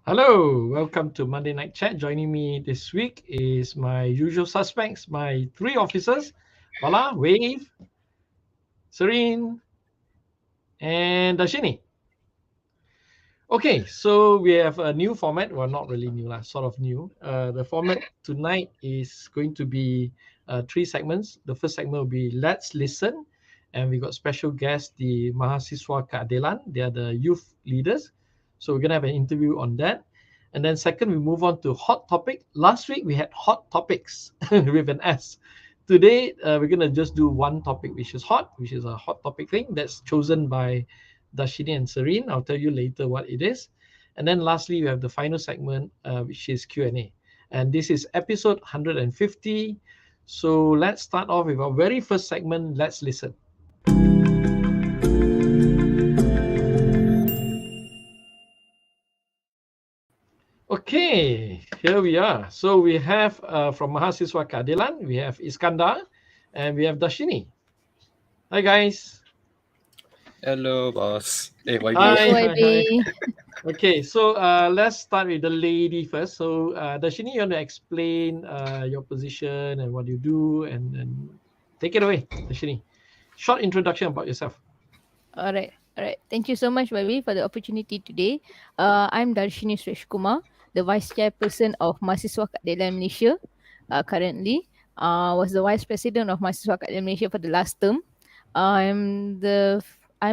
Hello, welcome to Monday Night Chat. Joining me this week is my usual suspects, my three officers, Bala, Wave, Serene, and Dharshinee. Okay, so we have a new format. Well, not really new, sort of new. The format tonight is going to be three segments. The first segment will be Let's Listen. And we got special guests, the Mahasiswa KEADILAN. They are the youth leaders. So we're going to have an interview on that. And then second, we move on to Hot Topic. Last week, we had Hot Topics with an S. Today, we're going to just do one topic, which is hot, which is a hot topic thing that's chosen by Dharshinee and Serene. I'll tell you later what it is. And then lastly, we have the final segment, which is Q&A. And this is episode 150. So let's start off with our very first segment, Let's Listen. Okay, here we are. So we have from Mahasiswa KEADILAN, we have Iskandar and we have Dharshinee. Hi guys. Hello, boss. Hey, YB. Hi. Okay, so let's start with the lady first. So Dharshinee, you want to explain your position and what you do, and take it away, Dharshinee. Short introduction about yourself. All right. Thank you so much, YB, for the opportunity today. I'm Dharshinee Suresh Kumar, the Vice-Chairperson of Mahasiswa KEADILAN Malaysia. Currently, was the Vice President of Mahasiswa KEADILAN Malaysia for the last term. I'm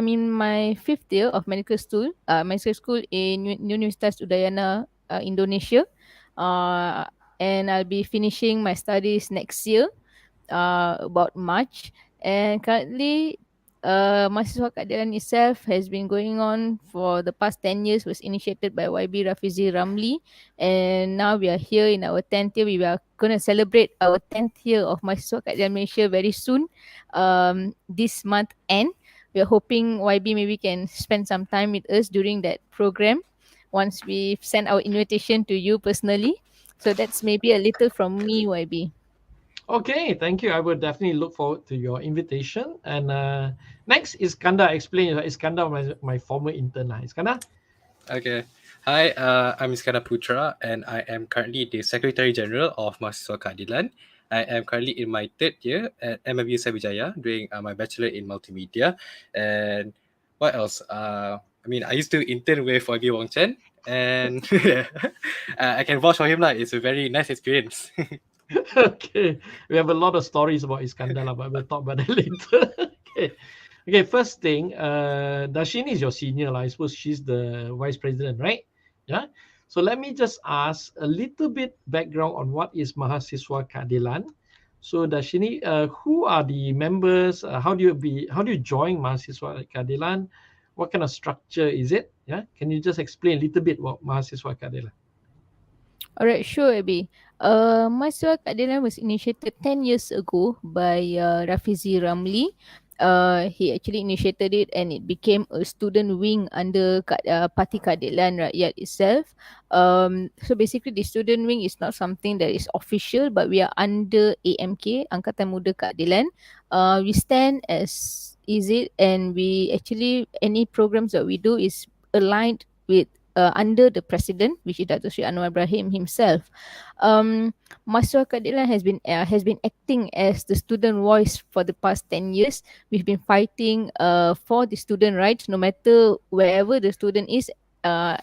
in my 5th year of medical school in Universitas Udayana, Indonesia. And I'll be finishing my studies next year, about March. And currently, Mahasiswa KEADILAN itself has been going on for the past 10 years, was initiated by YB Rafizi Ramli. And now we are here in our 10th year. We are going to celebrate our 10th year of Mahasiswa KEADILAN Malaysia very soon, this month end. We are hoping YB maybe can spend some time with us during that program once we send our invitation to you personally. So that's maybe a little from me, YB. Okay, thank you. I will definitely look forward to your invitation. And next, Iskandar, explain. Iskandar, my former intern. Iskandar? Okay. Hi, I'm Iskandar Putra, and I am currently the Secretary General of Mahasiswa KEADILAN. I am currently in my 3rd year at MMU Sriwijaya doing my bachelor in multimedia. And what else? I used to intern with Wong Chen, and I can vouch for him. It's a very nice experience. Okay, we have a lot of stories about Iskandar, but we'll talk about that later. Okay. First thing, Dharshinee is your senior. I suppose she's the vice president, right? Yeah. So let me just ask a little bit background on what is Mahasiswa KEADILAN. So Dharshinee, who are the members? How do you join Mahasiswa KEADILAN? What kind of structure is it? Yeah. Can you just explain a little bit about Mahasiswa KEADILAN? All right, sure, Abby. Mahasiswa KEADILAN was initiated 10 years ago by Rafizi Ramli. He actually initiated it, and it became a student wing under Parti Keadilan Rakyat itself. So basically, the student wing is not something that is official, but we are under AMK, Angkatan Muda Keadilan. We stand as it, and we actually, any programs that we do is aligned with under the president, which is Dato' Sri Anwar Ibrahim himself. Mahasiswa KEADILAN has been acting as the student voice for the past 10 years. We've been fighting for the student rights, no matter wherever the student is,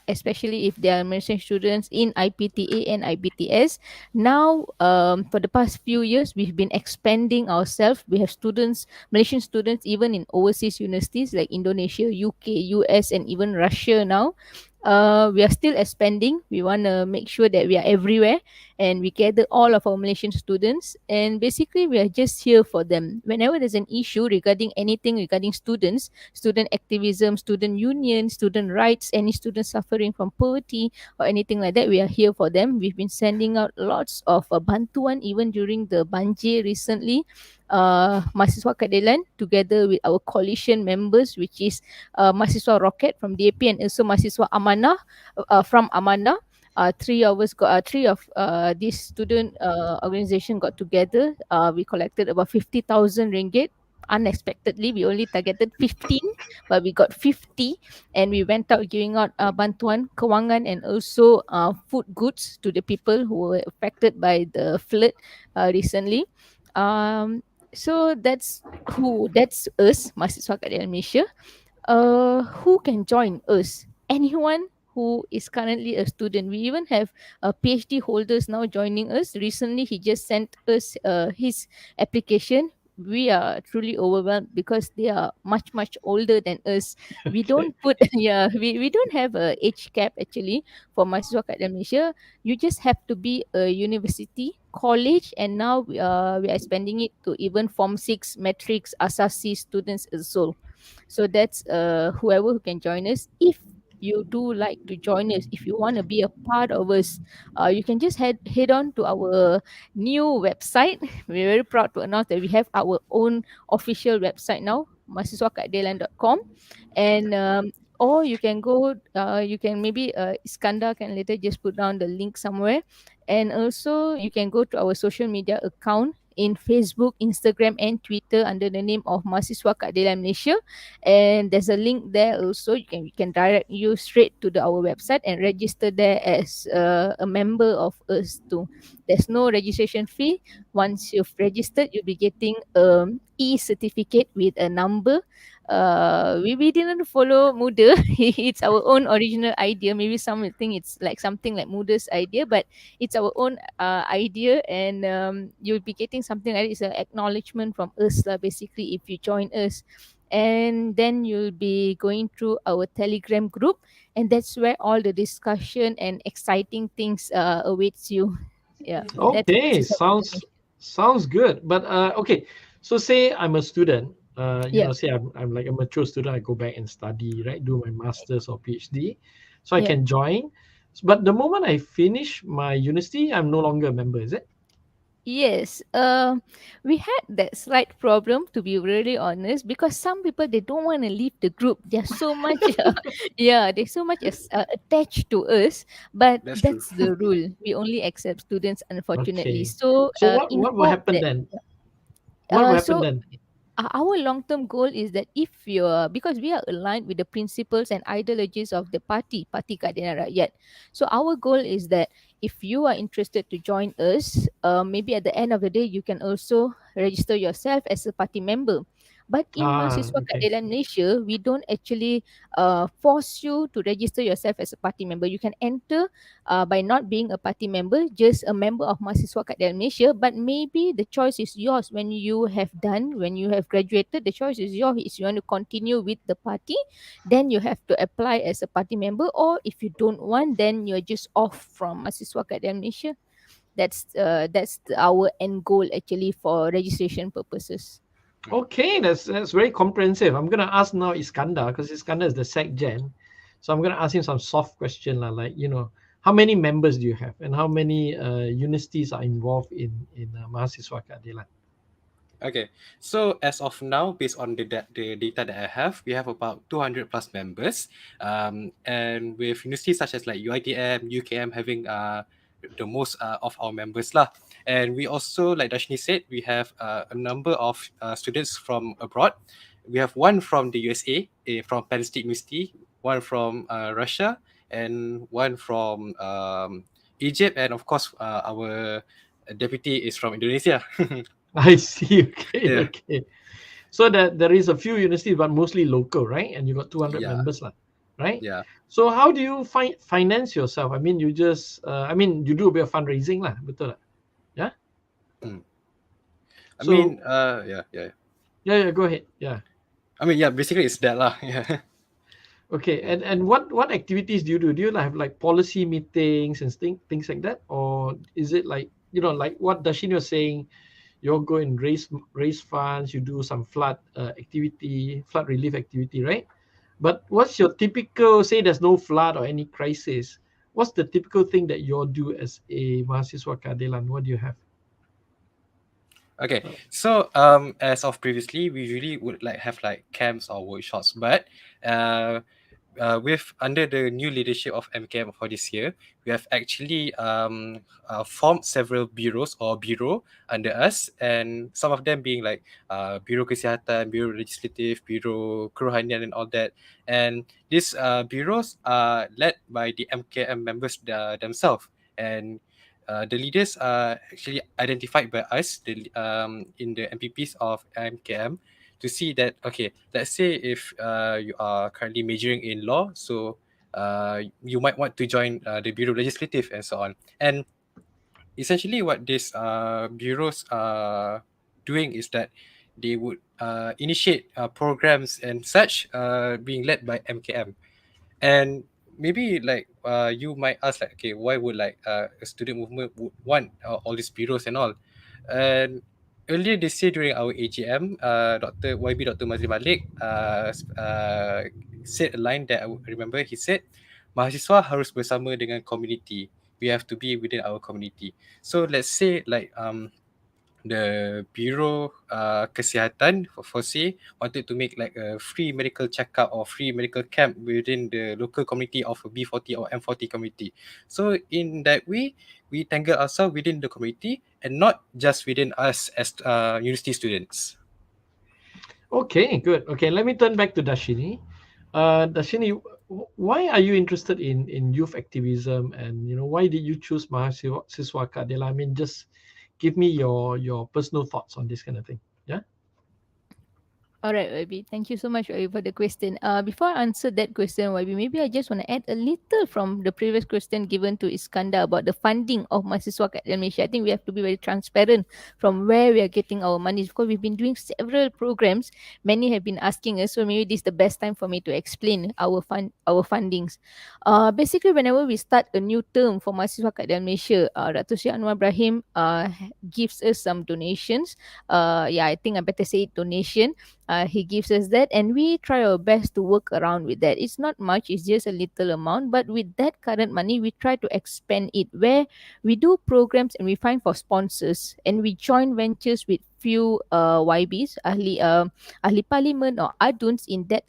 especially if they are Malaysian students in IPTA and IBTS. Now, for the past few years, we've been expanding ourselves. We have students, Malaysian students, even in overseas universities like Indonesia, UK, US, and even Russia now. We are still expanding. We want to make sure that we are everywhere, and we gather all of our Malaysian students, and basically we are just here for them. Whenever there's an issue regarding anything regarding students, student activism, student union, student rights, any student suffering from poverty or anything like that, we are here for them. We've been sending out lots of bantuan even during the banjir recently. Mahasiswa KEADILAN together with our coalition members, which is Mahasiswa Rocket from DAP and also Mahasiswa Amanah from Amanah. Three of this student organization got together. We collected about 50,000 ringgit unexpectedly. We only targeted 15, but we got 50, and we went out giving out bantuan kewangan and also food goods to the people who were affected by the flood recently. Um, so that's us, Mahasiswa KEADILAN Malaysia. Who can join us? Anyone who is currently a student. We even have PhD holders now joining us. Recently, he just sent us his application. We are truly overwhelmed because they are much older than us. We Okay. don't put we don't have a age cap actually for Mahasiswa KEADILAN Malaysia. You just have to be a university, college, and now we are expanding it to even Form 6 matrix asasi students as well. So that's whoever who can join us. If you do like to join us, if you want to be a part of us, you can just head on to our new website. We're very proud to announce that we have our own official website now, mahasiswakaadilan.com. And or you can go, you can maybe Iskandar can later just put down the link somewhere. And also you can go to our social media account in Facebook, Instagram, and Twitter under the name of Mahasiswa KEADILAN Malaysia. And there's a link there also. You can direct you straight to our website and register there as a member of us too. There's no registration fee. Once you've registered, you'll be getting e-certificate with a number. We didn't follow Muda. It's our own original idea. Maybe some will think it's like something like Muda's idea, but it's our own idea, and you'll be getting something like it's an acknowledgement from us lah, basically, if you join us. And then you'll be going through our Telegram group, and that's where all the discussion and exciting things awaits you. Yeah, that's Okay, Mahasiswa KEADILAN sounds good. But okay, so say I'm a student. Yeah, Say I'm like a mature student. I go back and study, right? Do my masters or PhD, so I yeah. can join. But the moment I finish my university, I'm no longer a member. Is it? Yes, we had that slight problem, to be really honest, because some people they don't want to leave the group. They're so much, yeah, they're so much attached to us. But That's true. that's the rule. We only accept students, unfortunately. Okay. So, So in what will hope happen that, then? What will happen so then? our long-term goal is that if you're, because we are aligned with the principles and ideologies of the Parti Keadilan Rakyat. So our goal is that if you are interested to join us, maybe at the end of the day you can also register yourself as a party member. But in Mahasiswa Okay. KEADILAN Malaysia, we don't actually force you to register yourself as a party member. You can enter by not being a party member, just a member of Mahasiswa KEADILAN Malaysia. But maybe the choice is yours when you have done, when you have graduated, the choice is yours. If you want to continue with the party, then you have to apply as a party member. Or if you don't want, then you're just off from Mahasiswa KEADILAN Malaysia. That's our end goal actually for registration purposes. Okay, that's very comprehensive. I'm gonna ask now Iskandar because Iskandar is the Sec Gen, so I'm gonna ask him some soft question lah, like how many members do you have and how many universities are involved in Mahasiswa Keadilan? Okay, so as of now, based on the data that I have, we have about 200 plus members, and with universities such as like UiTM, UKM having the most of our members lah. And we also, like Dharshinee said, we have a number of students from abroad. We have one from the USA, from Penn State University, one from Russia, and one from Egypt, and of course our deputy is from Indonesia. I see. Okay, Yeah. okay. So that there is a few universities, but mostly local, right? And you got 200 Yeah. members lah, right? Yeah. So how do you finance yourself? I mean, you just, you do a bit of fundraising lah, betul tak? Yeah. I So- mean, yeah. Yeah. Go ahead. Yeah. I mean, yeah. Basically, it's that lah. Yeah. Okay, and what activities do you do? Do you have like policy meetings and things like that, or is it like like what Dharshinee was saying? You go and raise funds. You do some flood relief activity, right? But what's your typical? Say there's no flood or any crisis. What's the typical thing that you all do as a Mahasiswa KEADILAN? What do you have? Okay, so as of previously, we usually would have camps or workshops, but with under the new leadership of MKM for this year, we have actually formed several bureaus or bureau under us, and some of them being like Bureau Kesihatan, Bureau Legislative, Bureau Kerohanian, and all that. And these bureaus are led by the MKM members themselves, and the leaders are actually identified by us, in the MPPs of MKM, to see that, okay, let's say if you are currently majoring in law, so you might want to join the Bureau Legislative and so on. And essentially what these bureaus are doing is that they would initiate programs and such, being led by MKM. And maybe like you might ask, like, okay, why would like a student movement would want all these bureaus and all? And earlier this year during our AGM, Dr. Mazli Malik said a line that I remember. He said, mahasiswa harus bersama dengan community. We have to be within our community. So let's say like the Bureau Kesihatan for say wanted to make like a free medical checkup or free medical camp within the local community of a B40 or M40 community. So in that way, we tangle ourselves within the community and not just within us as university students. Okay, good. Okay, let me turn back to Dharshinee. Dharshinee, why are you interested in youth activism, and why did you choose Mahasiswa KEADILAN? I mean, just give me your personal thoughts on this kind of thing. Yeah. All right, YB. Thank you so much, YB, for the question. Before I answer that question, YB, maybe I just want to add a little from the previous question given to Iskandar about the funding of Mahasiswa KEADILAN Malaysia. I think we have to be very transparent from where we are getting our money, because we've been doing several programs. Many have been asking us, so maybe this is the best time for me to explain our fundings. Basically, whenever we start a new term for Mahasiswa KEADILAN Malaysia, Dr. Syed Anwar Ibrahim gives us some donations. I think I better say it, donation. He gives us that, and we try our best to work around with that. It's not much, it's just a little amount, but with that current money, we try to expand it, where we do programs and we find for sponsors, and we join ventures with few YBs, ahli parlimen or aduns in that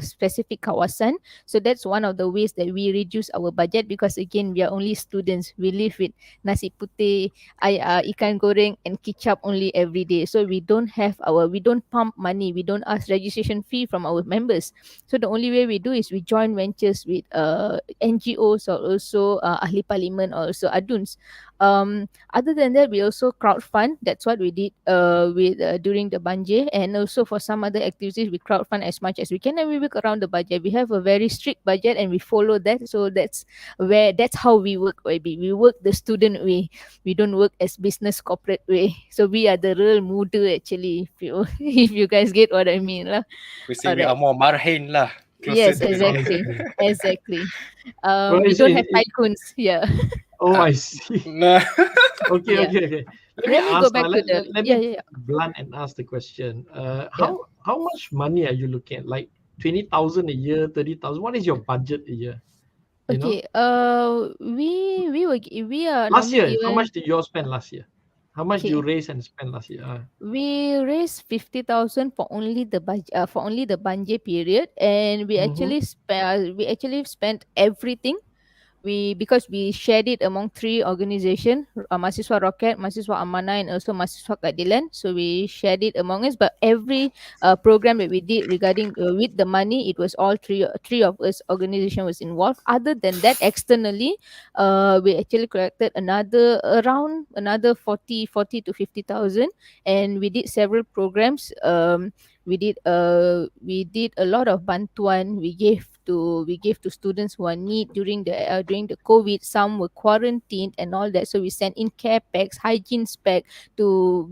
specific kawasan. So that's one of the ways that we reduce our budget, because again, we are only students. We live with nasi putih, ikan goreng and kicap only every day. So we don't pump money, we don't ask registration fee from our members. So the only way we do is we join ventures with NGOs or also ahli parlimen or also aduns. Other than that, we also crowdfund. That's what we did during the Banjir, and also for some other activities we crowdfund as much as we can, and we work around the budget. We have a very strict budget and we follow that. So that's how we work. We work the student way. We don't work as business corporate way. So we are the real muda actually, if you guys get what I mean lah. We say we are more marhain lah. Yes, exactly. Exactly. We don't have tycoons. Yeah. Oh, I see. Nah. Okay. Let me go back to the let me blunt and ask the question. How much money are you looking at? Like 20,000 a year, 30,000? What is your budget a year? Okay. We are last year. How much did you all spend last year? How much did you raise and spend last year? We raised 50,000 for only the Banjir period, and we actually spent everything. Because we shared it among 3 organizations, Mahasiswa Rocket, Mahasiswa Amanah, and also Mahasiswa KEADILAN. So we shared it among us, but every program that we did regarding with the money, it was all three of us organization was involved. Other than that, externally, we actually collected around another 40 to 50,000, and we did several programs. We did a lot of bantuan. We gave to students who are need during the COVID. Some were quarantined and all that, so we sent in care packs, hygiene pack to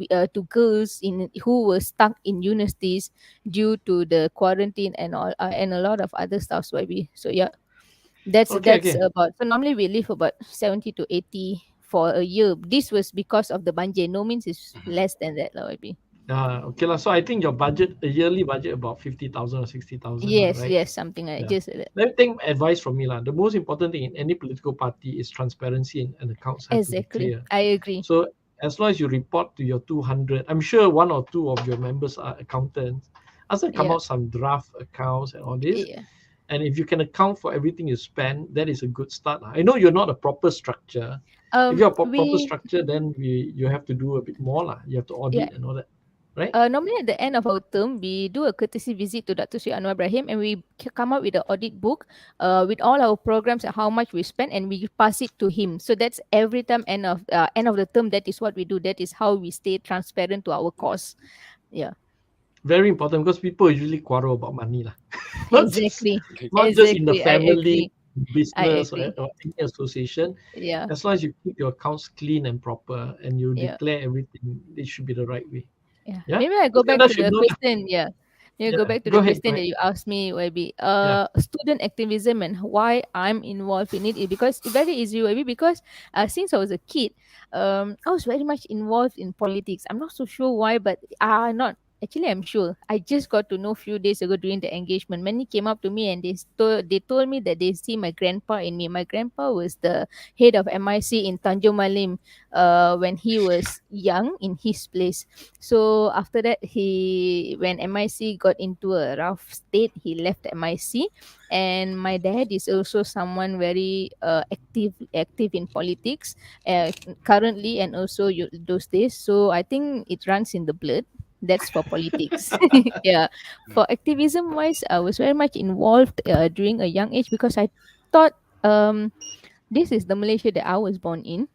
girls who were stuck in universities due to the quarantine and all, and a lot of other stuff. So that's about. So normally we live about 70 to 80 for a year. This was because of the Banjir. No means it's less than that lah. Okay lah. So I think your yearly budget about 50,000 or 60,000. Yes, right? yes, something like just that. Let me take advice from me lah. The most important thing in any political party is transparency and accounts have to be clear. I agree. So as long as you report to your 200, I'm sure 1 or 2 of your members are accountants. As they come out some draft accounts and all this, And if you can account for everything you spend, that is a good start. I know you're not a proper structure. If you're a proper We structure, then you have to do a bit more lah. You have to yeah. audit and all that, right? Normally at the end of our term, we do a courtesy visit to Dr. Sri Anwar Ibrahim, and we come up with an audit book with all our programs and how much we spend, and we pass it to him. So that's every time end of the term. That is what we do. That is how we stay transparent to our cause. Yeah, Very important, because people usually quarrel about money lah. not just exactly, not just in the exactly. I family, agree. business, I agree. or any association. Yeah, As long as you keep your accounts clean and proper and you yeah. declare everything, it should be the right way. Yeah. Yeah. Maybe I go back Iskandar to should the know that. question. Yeah. Yeah, go Yeah. back to Go the ahead. question that you asked me, YB. Yeah. Student activism and why I'm involved in it is because it's very easy, YB, because since I was a kid, I was very much involved in politics. I'm not so sure why, but not actually I'm sure. I just got to know a few days ago during the engagement. Many came up to me and they told me that they see my grandpa in me. My grandpa was the head of MIC in Tanjung Malim when he was young in his place. So after that, when MIC got into a rough state, he left MIC. And my dad is also someone very active in politics currently, and also those days. So I think it runs in the blood. That's for politics. Yeah. For activism wise, I was very much involved during a young age because I thought this is the Malaysia that I was born in.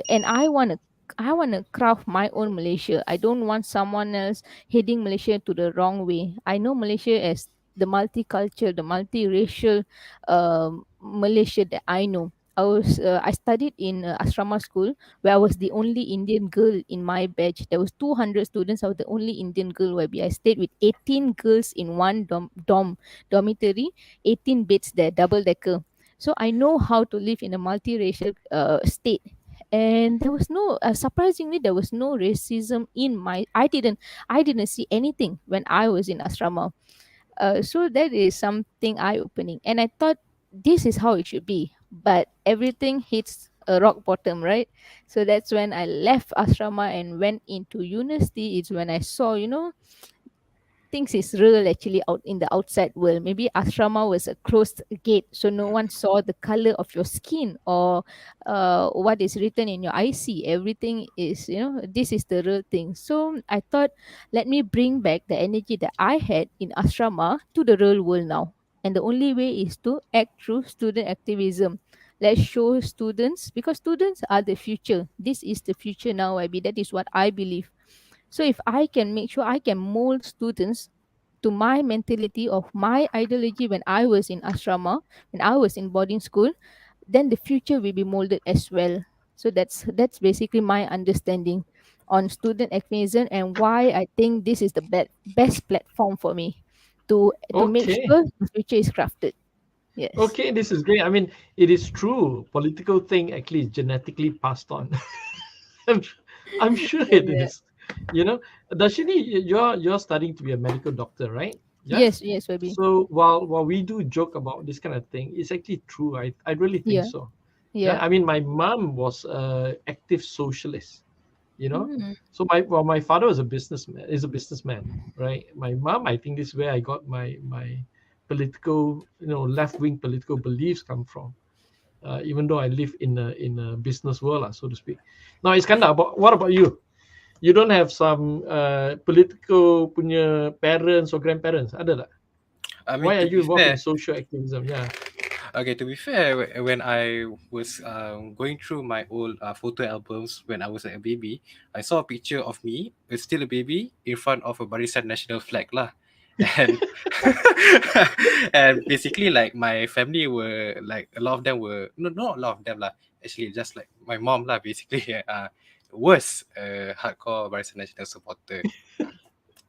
And I want to craft my own Malaysia. I don't want someone else heading Malaysia to the wrong way. I know Malaysia as the multicultural, the multiracial Malaysia that I know. I studied in asrama school where I was the only Indian girl in my batch. There was 200 students. I was the only Indian girl. Where I stayed with 18 girls in one dormitory, 18 beds there, double decker. So I know how to live in a multiracial state. And there was no surprisingly, there was no racism in my I didn't see anything when I was in asrama. So that is something eye opening, and I thought this is how it should be, but everything hits a rock bottom, right? So that's when I left asrama and went into university. It's when I saw, things is real actually out in the outside world. Maybe asrama was a closed gate, so no one saw the color of your skin or what is written in your IC. Everything is, this is the real thing. So I thought, let me bring back the energy that I had in asrama to the real world now. And the only way is to act through student activism. Let's show students, because students are the future. This is the future now, IB. That is what I believe. So if I can make sure I can mold students to my mentality of my ideology when I was in asrama, when I was in boarding school, then the future will be molded as well. So that's basically my understanding on student activism and why I think this is the best platform for me to make Okay. sure the future is crafted. Yes. Okay, this is great. I mean, it is true. Political thing actually is genetically passed on. I'm, I'm sure it Yeah. is. Darshini, you're studying to be a medical doctor, right? Yeah. Yes, maybe. So while we do joke about this kind of thing, it's actually true. I really think Yeah. so. Yeah. Yeah. I mean, my mom was a active socialist. Mm. So my father was a businessman, right? My mom, I think this is where I got my political, left-wing political beliefs come from. Even though I live in a business world, so to speak. Now, Iskandar, what about you? You don't have some political punya parents or grandparents, ada tak? I mean, Why are to you be involved in fair, social activism? Yeah. okay, to be fair, when I was going through my old photo albums when I was a baby, I saw a picture of me, still a baby, in front of a Barisan National flag lah. And and basically like my family were like a lot of them were not a lot of them lah, actually just like my mom lah basically was a hardcore Barisan National supporter.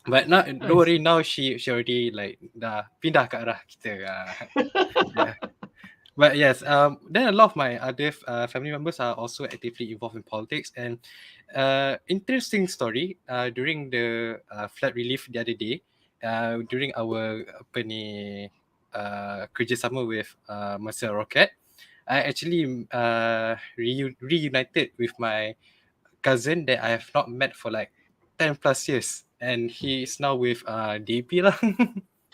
But not, don't worry, now she already like dah pindah ke arah kita. Yeah. But yes, then a lot of my other family members are also actively involved in politics. And interesting story, during the flood relief the other day, during our kerjasama with Mahasiswa Rocket, I actually reunited with my cousin that I have not met for like 10 plus years, and he is now with DAP lah.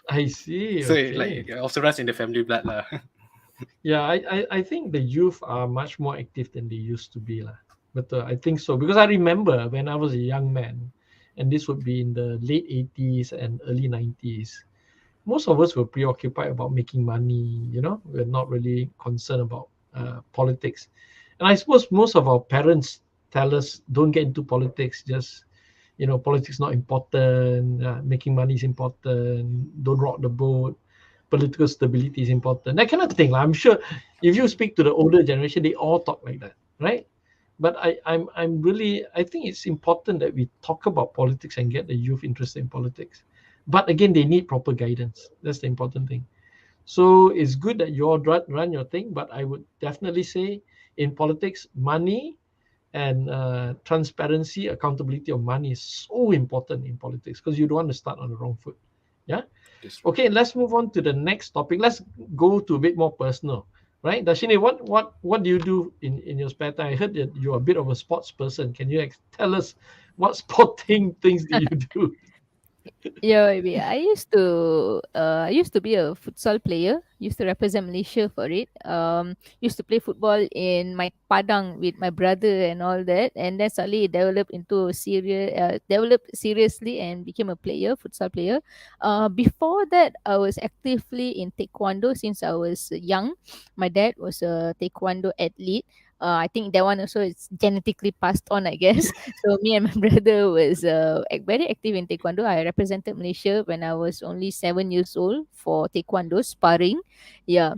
I see. So Okay. it also runs in the family blood lah. Yeah, I think the youth are much more active than they used to be lah. But I think so because I remember when I was a young man, and this would be in the late 80s and early 90s. Most of us were preoccupied about making money. We're not really concerned about politics. And I suppose most of our parents tell us don't get into politics. Just politics not important. Making money is important. Don't rock the boat. Political stability is important. That kind of thing. I'm sure if you speak to the older generation, they all talk like that, right? But I think it's important that we talk about politics and get the youth interested in politics. But again, they need proper guidance. That's the important thing. So it's good that you all run your thing, but I would definitely say in politics, money and transparency, accountability of money is so important in politics because you don't want to start on the wrong foot. Yeah. Okay, let's move on to the next topic. Let's go to a bit more personal, right? Dharshinee, what do you do in your spare time? I heard that you're a bit of a sports person. Can you tell us what sporting things do you do? Yeah, maybe I used to be a futsal player. Used to represent Malaysia for it. Used to play football in my padang with my brother and all that, and then suddenly it developed seriously and became a futsal player. Before that, I was actively in taekwondo since I was young. My dad was a taekwondo athlete. I think that one also is genetically passed on, I guess. So me and my brother was very active in taekwondo. I represented Malaysia when I was only 7 years old for taekwondo sparring. Yeah.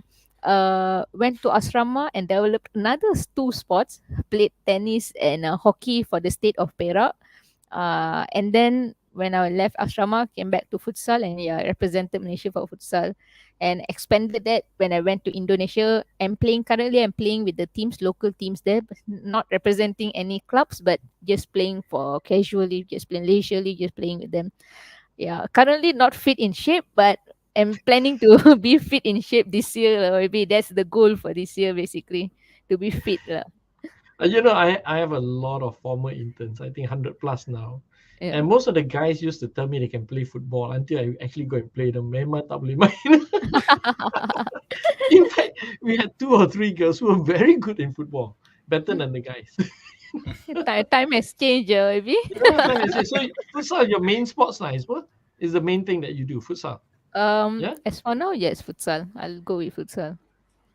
Went to asrama and developed another two sports. Played tennis and hockey for the state of Perak. And then when I left asrama, came back to futsal and represented Malaysia for futsal, and expanded that when I went to Indonesia. Currently I'm playing with the local teams there, but not representing any clubs, but just playing for casually, just playing leisurely, just playing with them. Yeah, currently not fit in shape, but I'm planning to be fit in shape this year. Maybe that's the goal for this year, basically, to be fit. I have a lot of former interns, I think 100 plus now. Yeah. And most of the guys used to tell me they can play football until I actually go and play them. Memang tak boleh main. In fact, we had 2 or 3 girls who were very good in football, better than the guys. Time has changed, maybe. So futsal, your main sports now is the main thing that you do, futsal. Yeah? As for now, yes, futsal. I'll go with futsal.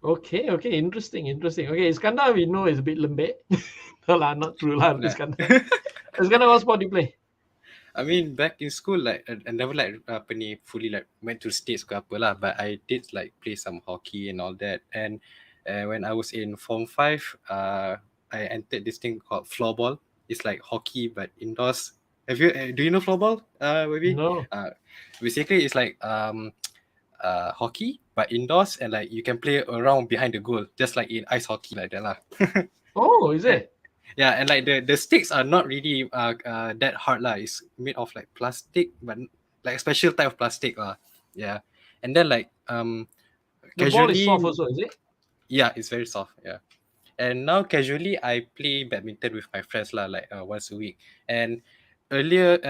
Okay, interesting. Okay, Iskandar, we know is a bit lembek. No lah, not true lah, Iskandar. Iskandar, what sport do you play? I mean, back in school, like I never fully went to states ke apa lah, but I did play some hockey and all that. And when I was in Form 5, I entered this thing called floorball. It's like hockey but indoors. Do you know floorball? Maybe. No. Basically, it's like hockey but indoors, and you can play around behind the goal, just like in ice hockey like that lah. Oh, is it? Yeah, and the sticks are not really that hard lah. It's made of plastic, but a special type of plastic lah. Yeah, and then the casually, ball is soft also, is it? Yeah, it's very soft. Yeah, and now casually I play badminton with my friends lah, once a week. And earlier,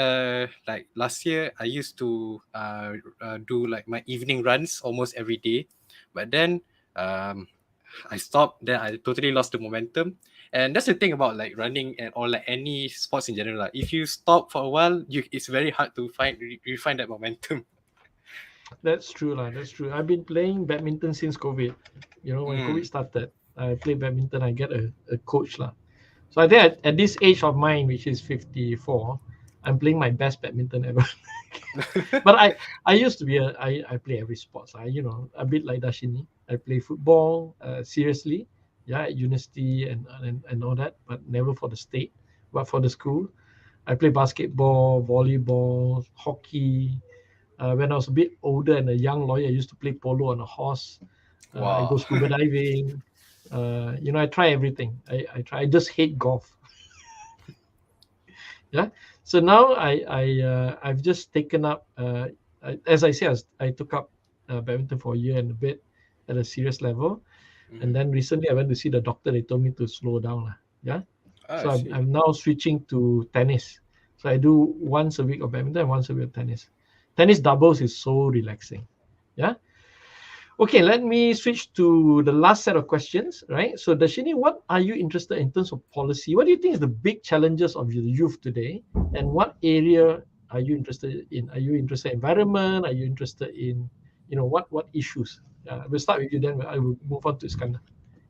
last year, I used to do my evening runs almost every day, but then I stopped. Then I totally lost the momentum. And that's the thing about running or any sports in general. If you stop for a while, it's very hard to refine that momentum. That's true lah. That's true. I've been playing badminton since COVID. When COVID started, I play badminton. I get a coach lah. So I think at this age of mine, which is 54, I'm playing my best badminton ever. But I used to be I play every sport. A bit like Dharshinee. I play football seriously. Yeah, at university and all that, but never for the state, but for the school. I play basketball, volleyball, hockey. When I was a bit older and a young lawyer, I used to play polo on a horse. I go scuba diving. I try everything. I just hate golf. Yeah. So now I've just taken up, as I said, I took up badminton for a year and a bit at a serious level. And then recently I went to see the doctor. They told me to slow down. Yeah. So I'm now switching to tennis. So I do once a week of badminton and once a week of tennis. Tennis doubles is so relaxing. Yeah. Okay, let me switch to the last set of questions, right? So, Dharshinee, what are you interested in terms of policy? What do you think is the big challenges of the youth today? And what area are you interested in? Are you interested in environment? Are you interested in, what issues? We'll start with you, then I will move on to Iskandar.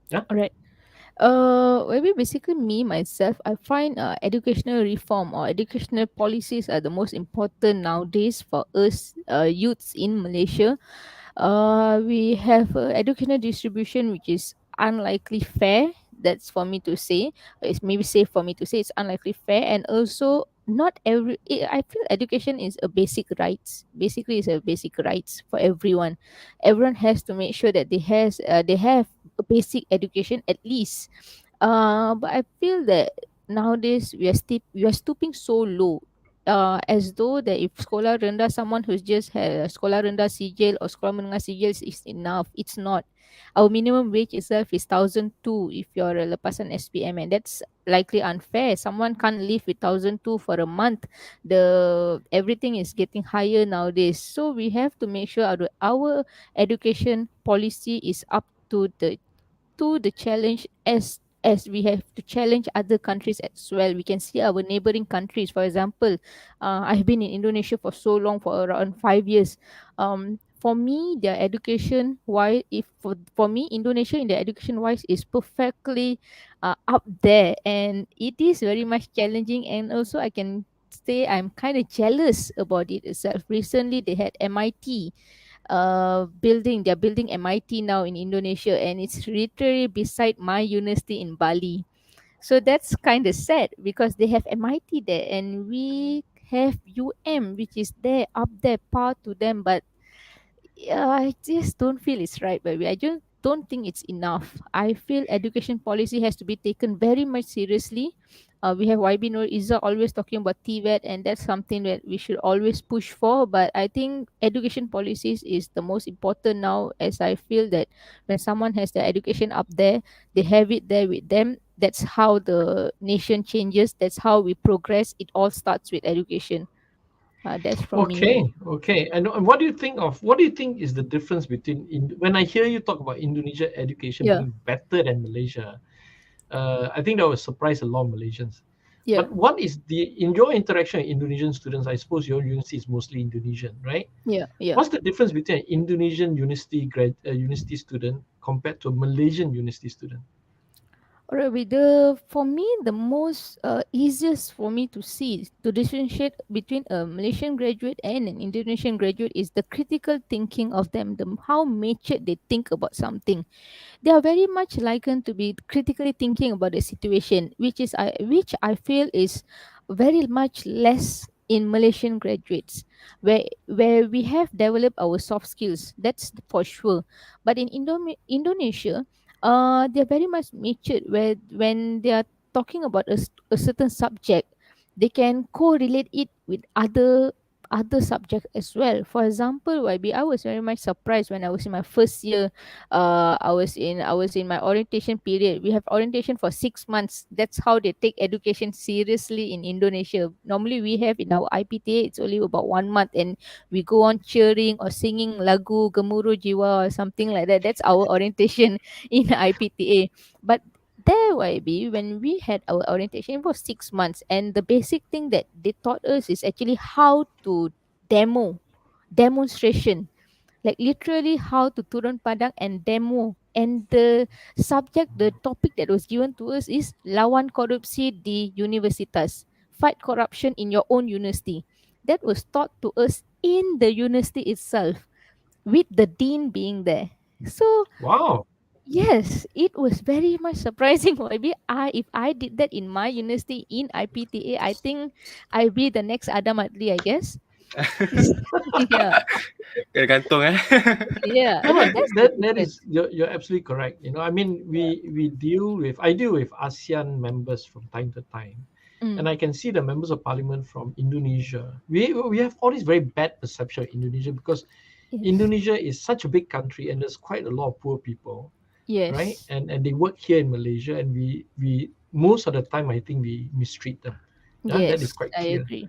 Yeah. All right. Maybe basically me myself, I find educational reform or educational policies are the most important nowadays for us youths in Malaysia. We have educational distribution which is unlikely fair. That's for me to say. It's maybe safe for me to say it's unlikely fair, and also not every. I feel education is a basic rights. Basically, it's a basic rights for everyone. Everyone has to make sure that they have a basic education at least. But I feel that nowadays we are stooping so low, as though that if sekolah rendah, someone who's just had a sekolah rendah sijil or sekolah menengah sijil is enough. It's not. Our minimum wage itself is 1,002 if you're a lepasan SPM, and that's likely unfair. Someone can't live with 1,002 for a month. The everything is getting higher nowadays, so we have to make sure our education policy is up to the challenge, as we have to challenge other countries as well. We can see our neighboring countries. For example, I've been in Indonesia for so long, for around 5 years. For me, their education wise, if for me, Indonesia in their education wise is perfectly up there, and it is very much challenging. And also, I can say I'm kind of jealous about it itself. Recently, they had MIT they're building MIT now in Indonesia, and it's literally beside my university in Bali. So that's kind of sad because they have MIT there and we have which is there up there par to them. But I just don't feel it's right, baby. I just don't think it's enough. I feel education policy has to be taken very much seriously. We have YB Nur Izzah always talking about TVET, and that's something that we should always push for. But I think education policies is the most important now, as I feel that when someone has their education up there, they have it there with them. That's how the nation changes. That's how we progress. It all starts with education. That's from me. Okay. And what do you think is the difference between when I hear you talk about Indonesia education Yeah, being better than Malaysia? I think that will surprise a lot of Malaysians. yeah, But what is in your interaction with Indonesian students? I suppose your university is mostly Indonesian, right? yeah, yeah. What's the difference between an Indonesian university student compared to a Malaysian university student? Alright, for me the most easiest for me to see to differentiate between a Malaysian graduate and an Indonesian graduate is the critical thinking of them, how matured they think about something. They are very much likened to be critically thinking about the situation, which I feel is very much less in Malaysian graduates, where we have developed our soft skills. That's for sure. But in Indonesia, they're very much matured, where when they are talking about a certain subject, they can correlate it with other subjects as well. For example, YB, I was very much surprised when I was in my first year. I was in my orientation period. We have orientation for 6 months. That's how they take education seriously in Indonesia. Normally we have in our IPTA it's only about 1 month, and we go on cheering or singing lagu Gemuruh Jiwa or something like that. That's our orientation in IPTA. But there, YB, when we had our orientation, it was 6 months, and the basic thing that they taught us is actually how to demonstration, like literally how to turun padang and demo. And the topic that was given to us is lawan korupsi di universitas, fight corruption in your own university. That was taught to us in the university itself, with the dean being there. So Wow. yes, it was very much surprising. Maybe if I did that in my university in IPTA, I think I'll be the next Adam Adli, I guess. Yeah, Kena gantung yeah. No, And but that's the that difference. is you're absolutely correct. I mean, I deal with ASEAN members from time to time, and Mm, I can see the members of parliament from Indonesia. We have all this very bad perception of Indonesia because yes, Indonesia is such a big country and there's quite a lot of poor people, right? yes, And they work here in Malaysia, and we most of the time I think we mistreat them. Yeah, that is yes. quite I clear. agree.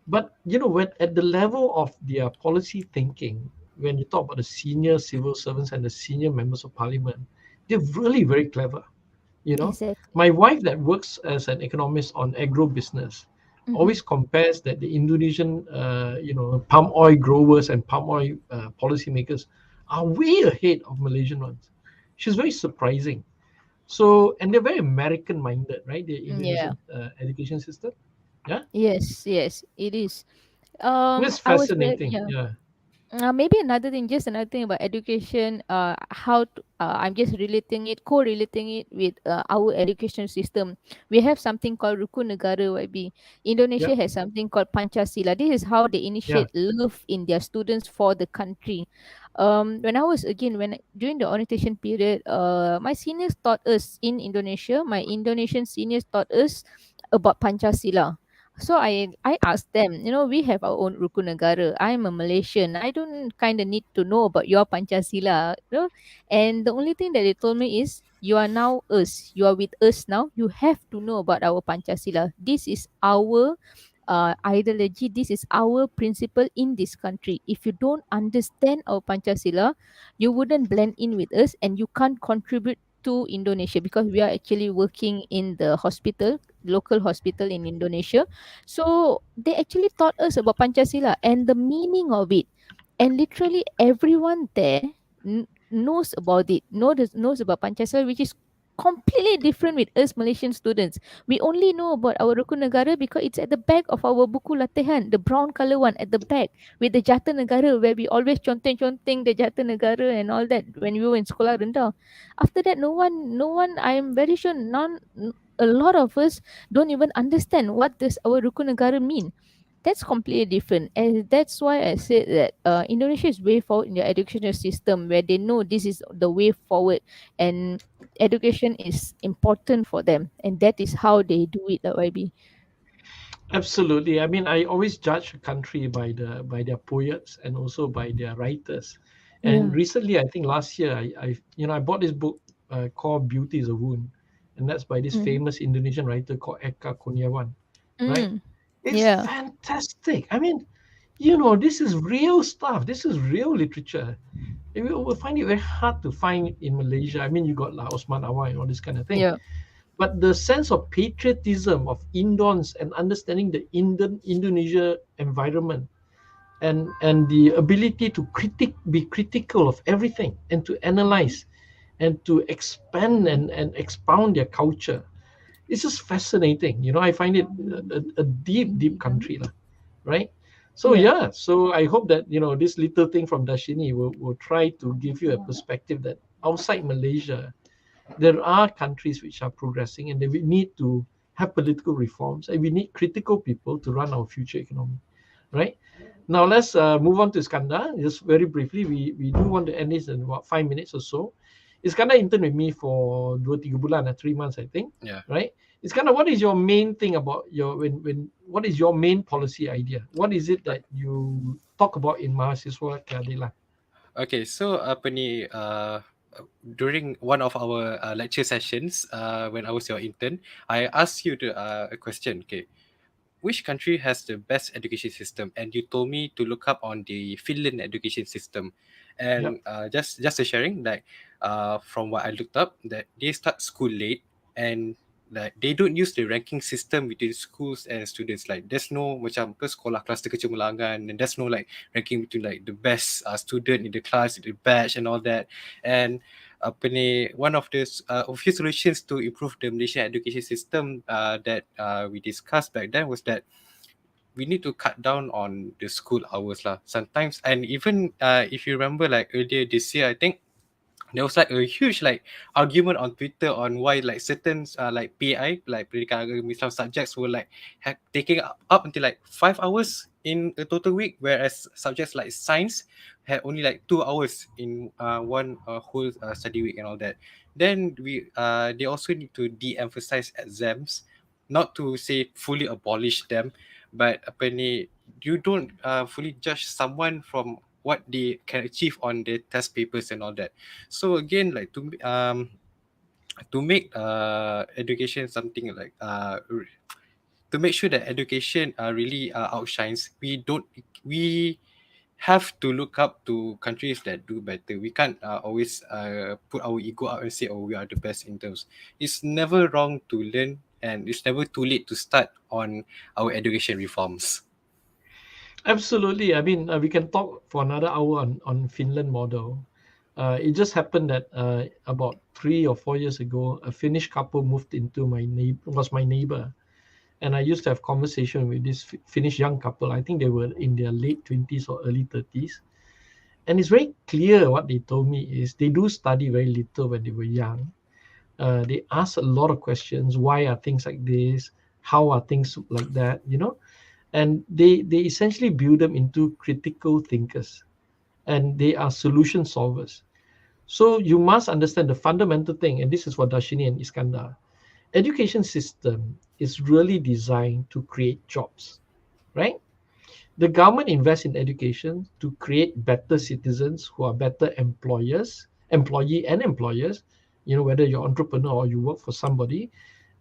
But when at the level of their policy thinking, when you talk about the senior civil servants and the senior members of parliament, they're really very clever. Exactly. My wife that works as an economist on agro business Mm-hmm. always compares that the Indonesian, palm oil growers and palm oil policymakers are way ahead of Malaysian ones. She's very surprising. So, and they're very American minded, right? The Yeah. Indonesian education system. Yeah. Yes, it is. It's I was very, fascinating. yeah. Yeah. Maybe another thing, just another thing about education. I'm just correlating it with our education system. We have something called Rukun Negara, YB. Yeah. Indonesia has something called Pancasila. This is how they Yeah. initiate love in their students for the country. When I was again when during the orientation period, my seniors taught us in Indonesia. My Indonesian seniors taught us about Pancasila. So I asked them, we have our own Rukun Negara. I'm a Malaysian. I don't kind of need to know about your Pancasila. And the only thing that they told me is, you are now us. You are with us now. You have to know about our Pancasila. This is our ideology. This is our principle in this country. If you don't understand our Pancasila, you wouldn't blend in with us, and you can't contribute to Indonesia, because we are actually working in the hospital, local hospital in Indonesia. So they actually taught us about Pancasila and the meaning of it. And literally everyone there knows about it, knows about Pancasila, which is completely different with us Malaysian students. We only know about our Rukun Negara because it's at the back of our buku latihan, the brown color one at the back with the Jata Negara, where we always conteng-conteng the Jata Negara and all that when we were in sekolah rendah. After that, no one, I am very sure a lot of us don't even understand what does our Rukun Negara mean. That's completely different, and that's why I said that Indonesia is way forward in their educational system, where they know this is the way forward, and education is important for them, and that is how they do it, YB. Absolutely. I mean, I always judge a country by their poets and also by their writers. And Yeah. recently, I think last year, I bought this book called Beauty is a Wound, and that's by this Mm. famous Indonesian writer called Eka Kurniawan, right? Mm. It's Yeah. fantastic. I mean, this is real stuff. This is real literature. And we will find it very hard to find in Malaysia. I mean, you got like Osman Awan and all this kind of thing. Yeah. But the sense of patriotism of Indons and understanding the Indonesia environment and the ability to be critical of everything and to analyze and to expand and expound their culture. It's just fascinating. I find it a deep, deep country, lah, right? So Yeah. yeah, so I hope that this little thing from Dharshinee will try to give you a perspective that outside Malaysia, there are countries which are progressing and we need to have political reforms and we need critical people to run our future economy, right? Now let's move on to Iskandar. Just very briefly, we do want to end this in about 5 minutes or so. Iskandar interned with me for 2-3 bulan, 3 months, I think, Yeah. right? Iskandar, what is your main thing about what is your main policy idea? What is it that you talk about in Mahasiswa KEADILAN? Okay, so apa ni during one of our lecture sessions when I was your intern, I asked you a question. Okay, which country has the best education system? And you told me to look up on the Finland education system. Yep. And just a sharing, like from what I looked up, that they start school late, and like they don't use the ranking system between schools and students. Like there's no macam ke sekolah kelas kecemerlangan, and there's no like ranking between like the best student in the class, in the batch, and all that. And apa ni, one of the a few solutions to improve the Malaysian education system that we discussed back then was that we need to cut down on the school hours lah. Sometimes, and even if you remember, like earlier this year, I think there was like a huge like argument on Twitter on why like certain like PI, like pendidikan agama Islam subjects were like taking up until like 5 hours in a total week, whereas subjects like science had only like 2 hours in one whole study week and all that. Then they also need to de-emphasize exams, not to say fully abolish them, but apa ni, you don't fully judge someone from what they can achieve on their test papers and all that. So again, like to make education something like to make sure that education really outshines, we have to look up to countries that do better. We can't always put our ego out and say, oh, we are the best in terms. It's never wrong to learn, and it's never too late to start on our education reforms. Absolutely. I mean, we can talk for another hour on Finland Model. It just happened that about 3 or 4 years ago, a Finnish couple moved into my neighbor, and I used to have conversation with this Finnish young couple. I think they were in their late 20s or early 30s, and it's very clear what they told me is they do study very little when they were young. They ask a lot of questions. Why are things like this? How are things like that? And they essentially build them into critical thinkers, and they are solution solvers. So you must understand the fundamental thing, and this is for Dharshinee and Iskandar. Education system is really designed to create jobs, right? The government invests in education to create better citizens who are better employee and employers, whether you're entrepreneur or you work for somebody.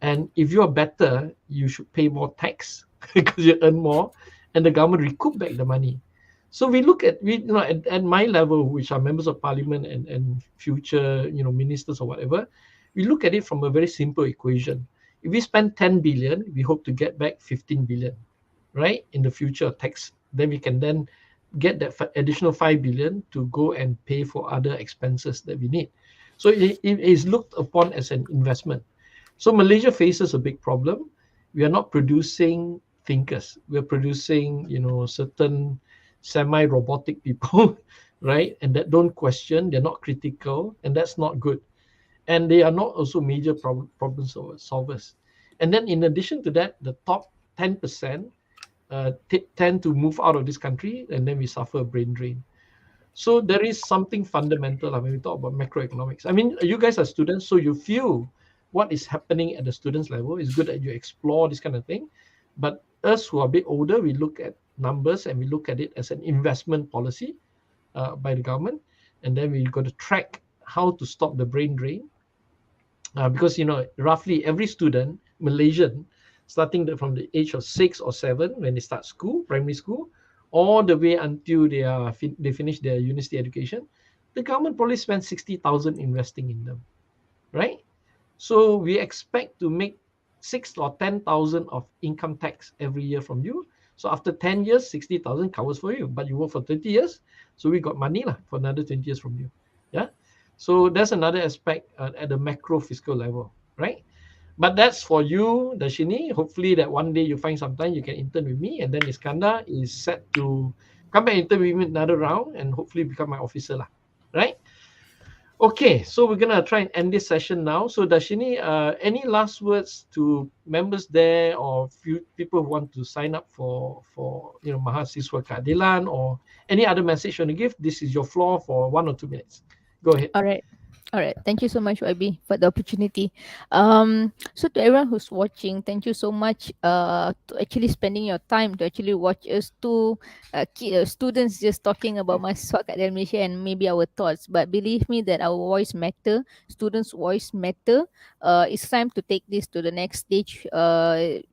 And if you're better, you should pay more tax because you earn more, and the government recoup back the money. So we look at at my level, which are members of parliament and future ministers or whatever, we look at it from a very simple equation. If we spend 10 billion, we hope to get back 15 billion, right, in the future tax. Then we can then get that additional 5 billion to go and pay for other expenses that we need. So it is looked upon as an investment. So Malaysia faces a big problem. We are not producing thinkers. We are producing, certain semi-robotic people, right? And that don't question, they're not critical, and that's not good. And they are not also major problem solvers. And then in addition to that, the top 10% tend to move out of this country, and then we suffer a brain drain. So there is something fundamental when we talk about macroeconomics. I mean, you guys are students, so you feel what is happening at the students level. It's good that you explore this kind of thing. But us who are a bit older, we look at numbers and we look at it as an investment policy by the government. And then we got to track how to stop the brain drain. Because, roughly every student, Malaysian, starting from the age of 6 or 7, when they start school, primary school, all the way until they finish their university education, the government probably spends 60,000 investing in them, right? So we expect to make 6 or 10,000 of income tax every year from you. So after 10 years, 60,000 covers for you, but you work for 30 years, so we got money for another 20 years from you. Yeah. So that's another aspect at the macro fiscal level, right? But that's for you, Dharshinee. Hopefully that one day you find some time you can intern with me, and then Iskandar is set to come back intern with me another round and hopefully become my officer, right? Okay, so we're gonna try and end this session now. So Dharshinee, any last words to members there or few people who want to sign up for Mahasiswa KEADILAN, or any other message you want to give? This is your floor for 1 or 2 minutes. Go ahead. All right. Thank you so much, YB, for the opportunity. So to everyone who's watching, thank you so much to actually spending your time to actually watch us two students just talking about Mahasiswa KEADILAN Malaysia and maybe our thoughts. But believe me that our voice matter, students' voice matter. It's time to take this to the next stage.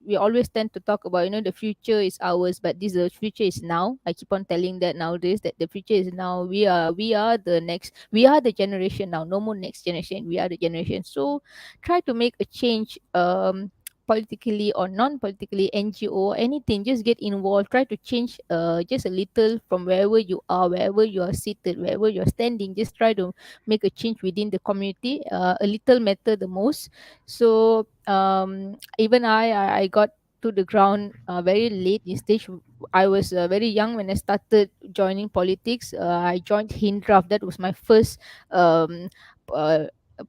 We always tend to talk about, the future is ours, but the future is now. I keep on telling that nowadays that the future is now. We are the generation now. No more next generation. We are the generation. So try to make a change. Politically or non-politically, NGO, anything, just get involved. Try to change just a little from wherever you are, wherever you are seated, wherever you're standing. Just try to make a change within the community. A little matter the most. So even I got to the ground very late in stage. I was very young when I started joining politics. I joined Hindraf. That was my first uh,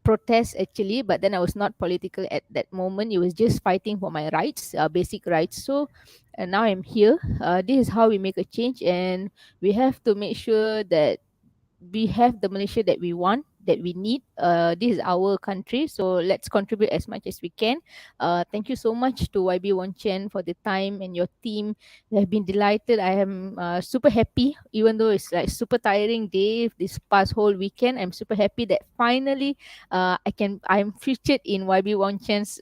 protest actually, but then I was not political at that moment. It was just fighting for my rights, basic rights. So now I'm here. This is how we make a change, and we have to make sure that we have the Malaysia that we want. that we need. This is our country, so let's contribute as much as we can. Thank you so much to YB Wong Chen for the time and your team. We have been delighted. I am super happy, even though it's like super tiring day this past whole weekend. I'm super happy that finally I'm featured in YB Wong Chen's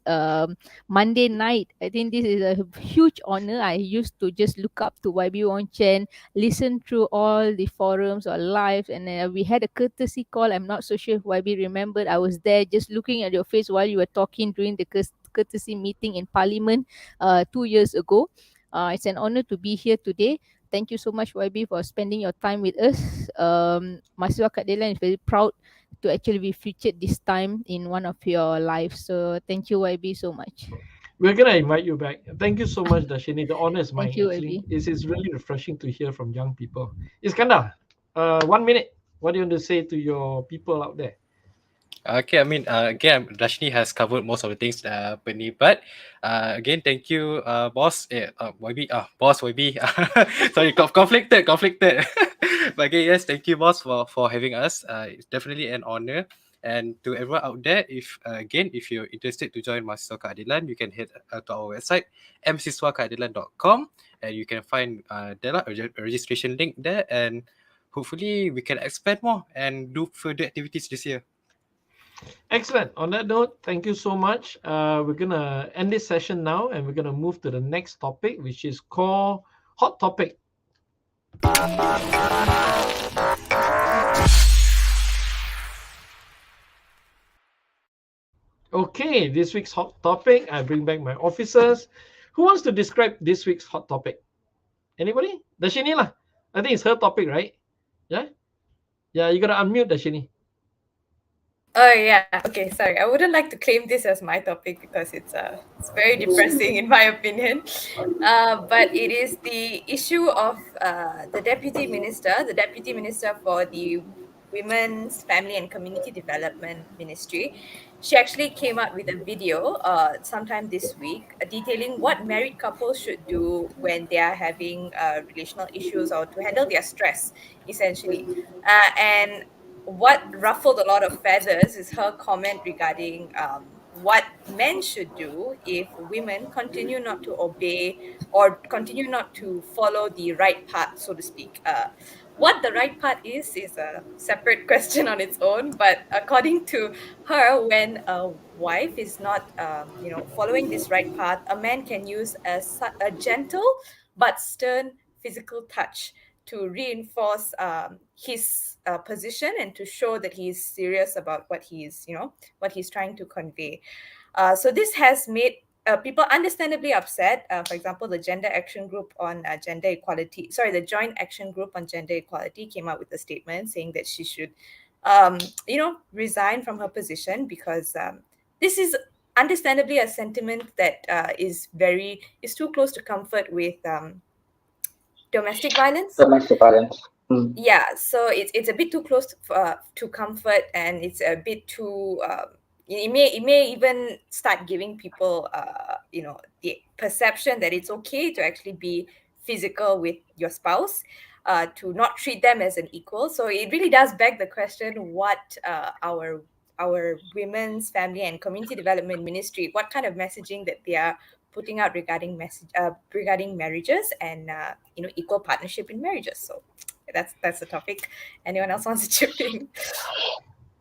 Monday night. I think this is a huge honor. I used to just look up to YB Wong Chen, listen through all the forums or lives, and we had a courtesy call. I'm not so sure if YB remembered. I was there just looking at your face while you were talking during the courtesy meeting in Parliament 2 years ago. It's an honor to be here today. Thank you so much, YB, for spending your time with us. Mahasiswa KEADILAN is very proud to actually be featured this time in one of your lives. So thank you, YB, so much. We're gonna invite you back. Thank you so much, Dharshinee. The honor is mine. Thank you, Actually, YB. it's really refreshing to hear from young people. Iskandar, 1 minute. What do you want to say to your people out there? Okay, I mean, again, Dharshinee has covered most of the things, but again, thank you, boss, YB, boss YB. Sorry, conflicted. But again, yes, thank you, boss, for having us. It's definitely an honor. And to everyone out there, if you're interested to join Mahasiswa KEADILAN, you can head to our website, mahasiswakaadilan.com, and you can find there a registration link there, and hopefully we can expand more and do further activities this year. Excellent. On that note, thank you so much. We're gonna end this session now, and we're gonna move to the next topic, which is called Hot Topic. Okay, this week's hot topic. I bring back my officers. Who wants to describe this week's hot topic? Anybody? Dharshinee lah. I think it's her topic, right? Yeah. Yeah, you gotta unmute, Dharshinee. Oh yeah. Okay, sorry. I wouldn't like to claim this as my topic because it's very depressing in my opinion. But it is the issue of the deputy minister for the Women's Family and Community Development Ministry. She actually came out with a video sometime this week detailing what married couples should do when they are having relational issues or to handle their stress, essentially. And what ruffled a lot of feathers is her comment regarding what men should do if women continue not to obey or continue not to follow the right path, so to speak. What the right path is a separate question on its own, but according to her, when a wife is not following this right path, a man can use a gentle but stern physical touch to reinforce his position and to show that he is serious about what he's trying to convey. So this has made people understandably upset. For example, the Gender Action Group on Gender Equality, the Joint Action Group on Gender Equality came out with a statement saying that she should, resign from her position because this is understandably a sentiment that is too close to comfort with domestic violence. Yeah, so it's a bit too close to comfort, and it's a bit too. It may even start giving people, the perception that it's okay to actually be physical with your spouse, to not treat them as an equal. So it really does beg the question: what our Women's Family and Community Development Ministry, what kind of messaging that they are putting out regarding marriages and equal partnership in marriages. So that's the topic. Anyone else wants to chip in?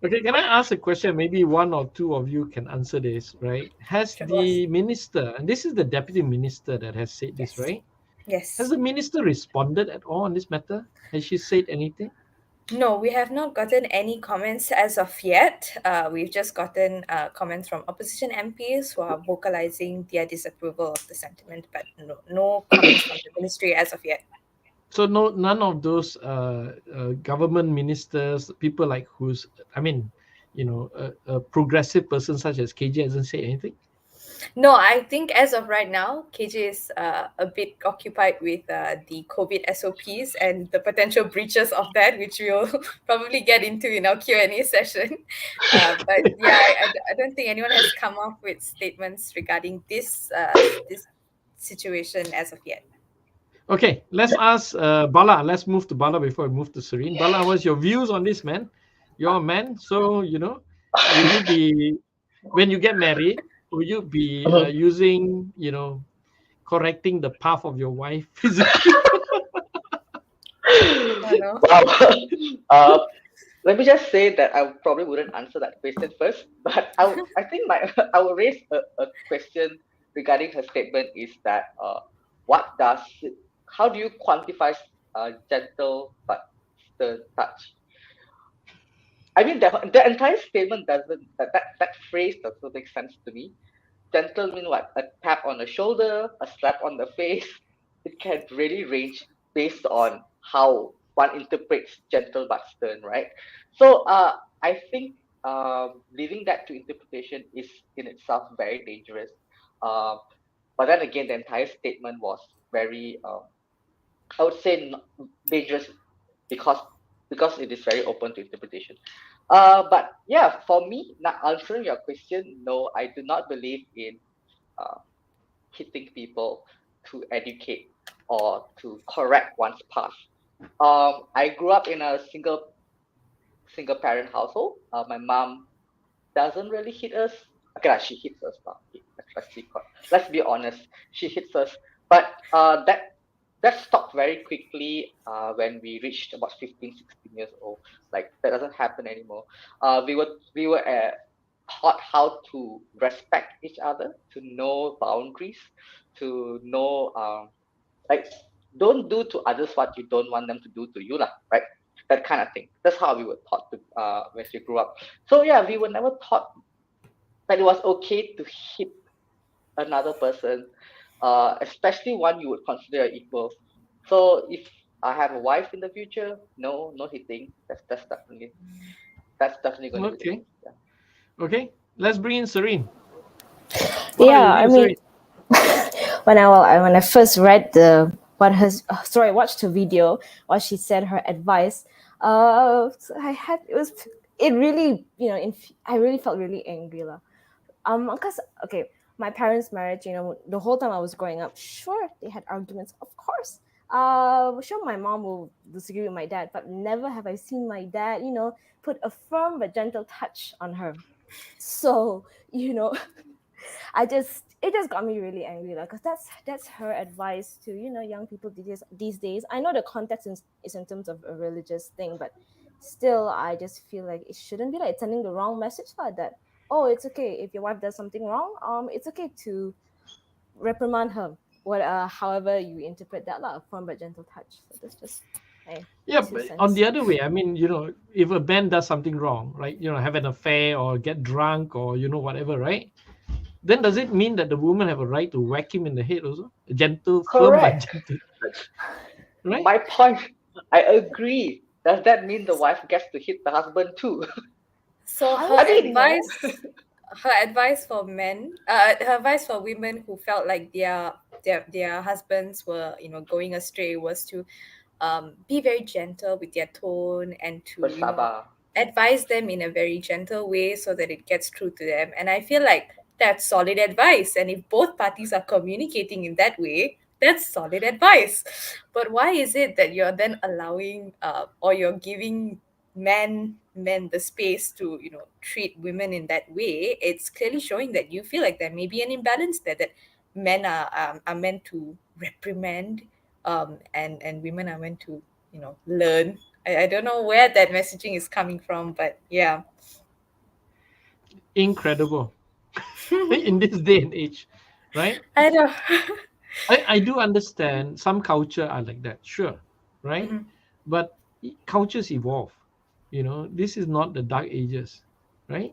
Okay, can I ask a question? Maybe one or two of you can answer this, right? Has the minister, and this is the deputy minister that has said this, right? Yes. Has the minister responded at all on this matter? Has she said anything? No, we have not gotten any comments as of yet. We've just gotten comments from opposition MPs who are vocalizing their disapproval of the sentiment, but no comments from the ministry as of yet. So none of those government ministers, people like a progressive person such as KJ hasn't said anything? No, I think as of right now, KJ is a bit occupied with the COVID SOPs and the potential breaches of that, which we'll probably get into in our Q&A session. But yeah, I don't think anyone has come up with statements regarding this situation as of yet. Okay, let's ask Bala. Let's move to Bala before we move to Serene. Bala, what's your views on this, man? You're a man, so will you be when you get married? Will you be using correcting the path of your wife physically? No. Wow. Let me just say that I probably wouldn't answer that question first, but I think I will raise a question regarding her statement is that how do you quantify gentle but stern touch? I mean, the entire statement doesn't that phrase doesn't make sense to me. Gentle mean what? A tap on the shoulder, a slap on the face. It can really range based on how one interprets gentle but stern, right? So I think leaving that to interpretation is in itself very dangerous. Um, but then again, the entire statement was very, I would say, dangerous because it is very open to interpretation. But yeah, for me, now answering your question, no, I do not believe in uh, hitting people to educate or to correct one's path. I grew up in a single parent household. My mom doesn't really hit us. Okay, she hits us now. Let's be honest. She hits us, but that stopped very quickly when we reached about 15, 16 years old. Like that doesn't happen anymore. We were taught how to respect each other, to know boundaries, to know like don't do to others what you don't want them to do to you, lah, right? That kind of thing. That's how we were taught to when we grew up. So yeah, we were never taught that it was okay to hit another person, especially one you would consider equal. So if I have a wife in the future, no hitting. That's definitely going to be. Okay. Yeah. Okay. Let's bring in Serene. Yeah, I mean, when I first read watched the video, what she said, her advice, it really, I really felt really angry lah. Because okay, my parents' marriage, the whole time I was growing up, sure they had arguments, of course. Sure, my mom will disagree with my dad, but never have I seen my dad, put a firm but gentle touch on her. So, it just got me really angry, because that's her advice to young people these days. I know the context is in terms of a religious thing, but still, I just feel like it shouldn't be like sending the wrong message like that. Oh, it's okay if your wife does something wrong. It's okay to reprimand her. However you interpret that, a firm but gentle touch. So that's just but on the other way, I mean, if a man does something wrong, right? Have an affair or get drunk or whatever, right? Then does it mean that the woman have a right to whack him in the head also? A gentle, firm but gentle touch. Right? My point. I agree. Does that mean the wife gets to hit the husband too? So her advice for men, her advice for women who felt like their husbands were going astray was to be very gentle with their tone and to advise them in a very gentle way so that it gets through to them. And I feel like that's solid advice. And if both parties are communicating in that way, that's solid advice. But why is it that you're then allowing or you're giving men the space to treat women in that way? It's clearly showing that you feel like there may be an imbalance there, that men are meant to reprimand and women are meant to learn. I don't know where that messaging is coming from, but yeah, incredible. In this day and age, right? I know. I do understand some culture are like that, sure, right? Mhm. But cultures evolve. This is not the dark ages, right?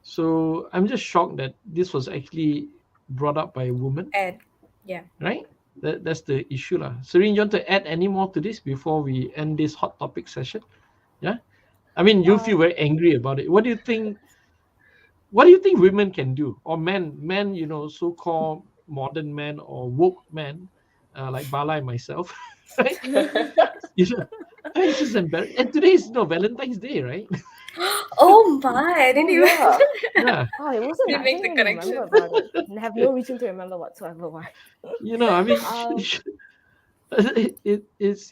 So I'm just shocked that this was actually brought up by a woman. And yeah, right? That's the issue lah. Serene, you want to add any more to this before we end this hot topic session? Yeah, I mean, you feel very angry about it. What do you think? What do you think women can do, or men? So-called modern men or woke men, like Bala and myself, right? It's just embarrassing. And today is Valentine's Day, right? oh my, I didn't even. Yeah. Oh, it wasn't. You make the connection. Remember about it. And I have no reason to remember whatsoever why. I mean,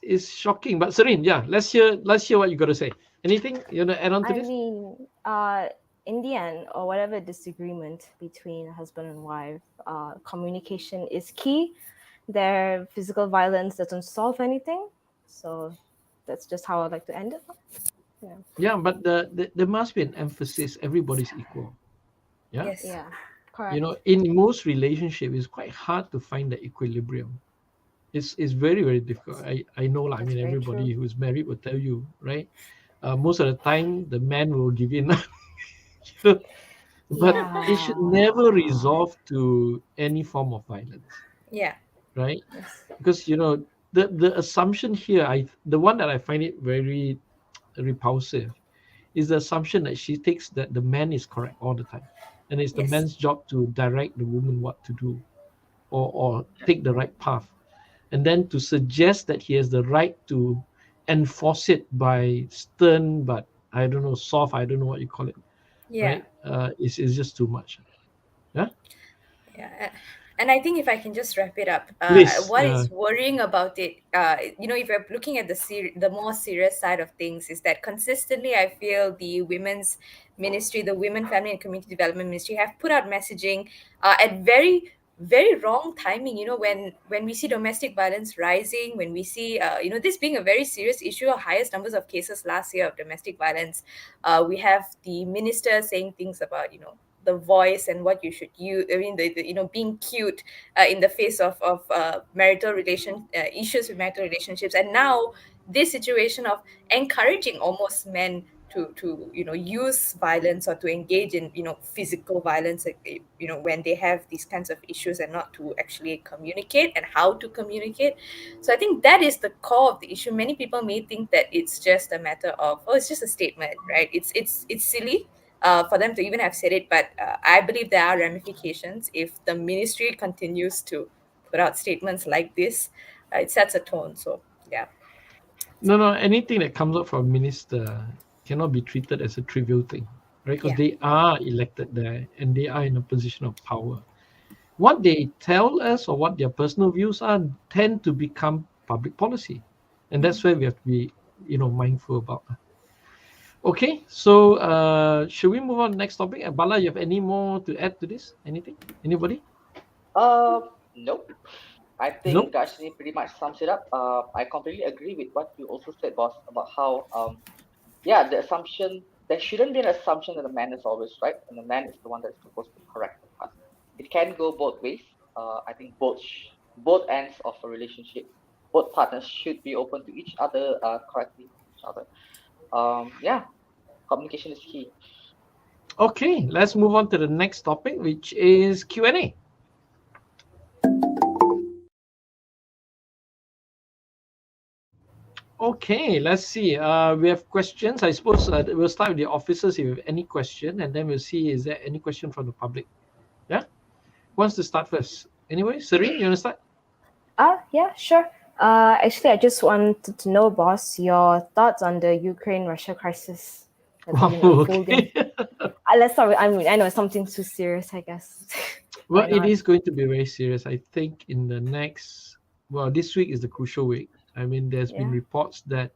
it's shocking. But Serene, yeah, let's hear what you got to say. Anything you want to add on to I this? mean, in the end, or whatever disagreement between husband and wife, communication is key. Their physical violence doesn't solve anything. So that's just how I'd like to end it. Yeah, but there must be an emphasis. Everybody's equal. Yeah. Yes. Yeah, correct. You know, in most relationships, it's quite hard to find the equilibrium. It's very, very difficult. I know, like, I That's mean, very everybody true. who's married will tell you, right? Most of the time, the man will give in. You know, but it should never resolve to any form of violence, Yeah. right? Yes. Because, you know, the assumption here, the one that I find it very repulsive, is the assumption that she takes that the man is correct all the time, and it's the Yes. man's job to direct the woman what to do, or take the right path, and then to suggest that he has the right to enforce it by stern, but I don't know, soft, I don't know what you call it, Yeah. right? It's just too much. Yeah. Yeah. And I think if I can just wrap it up, Please. what is worrying about it, if you're looking at the more serious side of things, is that consistently I feel the women's ministry, the Women, Family and Community Development Ministry, have put out messaging at very, very wrong timing. You know, when we see domestic violence rising, when we see this being a very serious issue, highest numbers of cases last year of domestic violence, we have the minister saying things about the voice and what you should use. I mean, the being cute in the face of marital issues with marital relationships, and now this situation of encouraging almost men to use violence or to engage in physical violence, like, when they have these kinds of issues, and not to actually communicate and how to communicate. So I think that is the core of the issue. Many people may think that it's just a matter of, oh, it's just a statement, right? It's silly for them to even have said it, but I believe there are ramifications if the ministry continues to put out statements like this. It sets a tone. So yeah. No, anything that comes out from a minister cannot be treated as a trivial thing, right? Because Yeah. they are elected there and they are in a position of power. What they tell us or what their personal views are tend to become public policy, and that's where we have to be, mindful about. Okay, so should we move on to the next topic? Bala, you have any more to add to this? Anything? Anybody? Nope. I Nope. think Dharshinee pretty much sums it up. I completely agree with what you also said, boss, about how the assumption, there shouldn't be an assumption that the man is always right and the man is the one that's supposed to correct the us. It can go both ways. I think both ends of a relationship, both partners should be open to each other, correcting each other. Communication is key. Okay, let's move on to the next topic, which is Q&A. Okay, let's see. We have questions. I suppose we'll start with the officers if you have any question, and then we'll see is there any question from the public. Yeah? Who wants to start first? Anyway, Serene, you want to start? Yeah, sure. Actually, I just wanted to know, boss, your thoughts on the Ukraine-Russia crisis that's been unfolding. Okay. Let's start with, I know it's something too serious, I guess. Well, Why it not? is going to be very serious. I think in the next, this week is the crucial week. I mean, there's been Yeah. reports that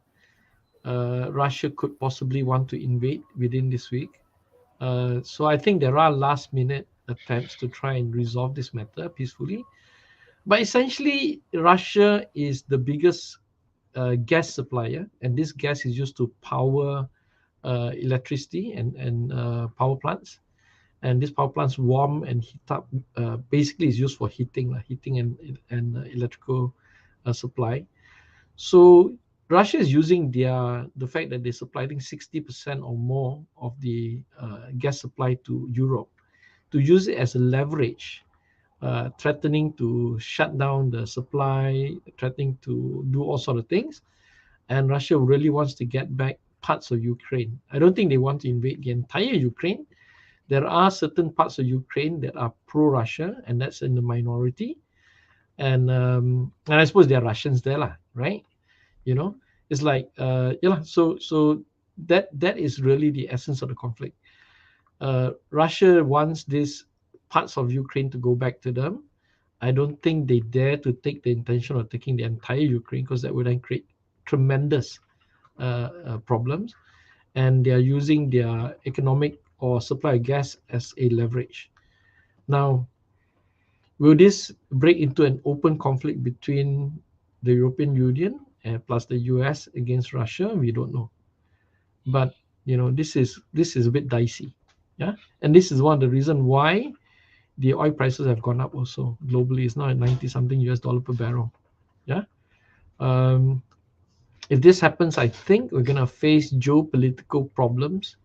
Russia could possibly want to invade within this week. So I think there are last-minute attempts to try and resolve this matter peacefully. But essentially, Russia is the biggest gas supplier, and this gas is used to power electricity and power plants. And these power plants warm and heat up. Basically, is used for heating and electrical supply. So Russia is using the fact that they're supplying 60% or more of the gas supply to Europe to use it as a leverage, threatening to shut down the supply, threatening to do all sort of things. And Russia really wants to get back parts of Ukraine. I don't think they want to invade the entire Ukraine. There are certain parts of Ukraine that are pro-Russia, and that's in the minority. And I suppose there are Russians there, right? It's like So that is really the essence of the conflict. Russia wants these parts of Ukraine to go back to them. I don't think they dare to take the intention of taking the entire Ukraine, because that would then create tremendous problems. and they are using their economic or supply of gas as a leverage. Now, will this break into an open conflict between the European Union and plus the US against Russia? We don't know. But this is a bit dicey. Yeah. And this is one of the reasons why the oil prices have gone up also globally. It's now at 90 something US dollar per barrel. Yeah. If this happens, I think we're gonna face geopolitical problems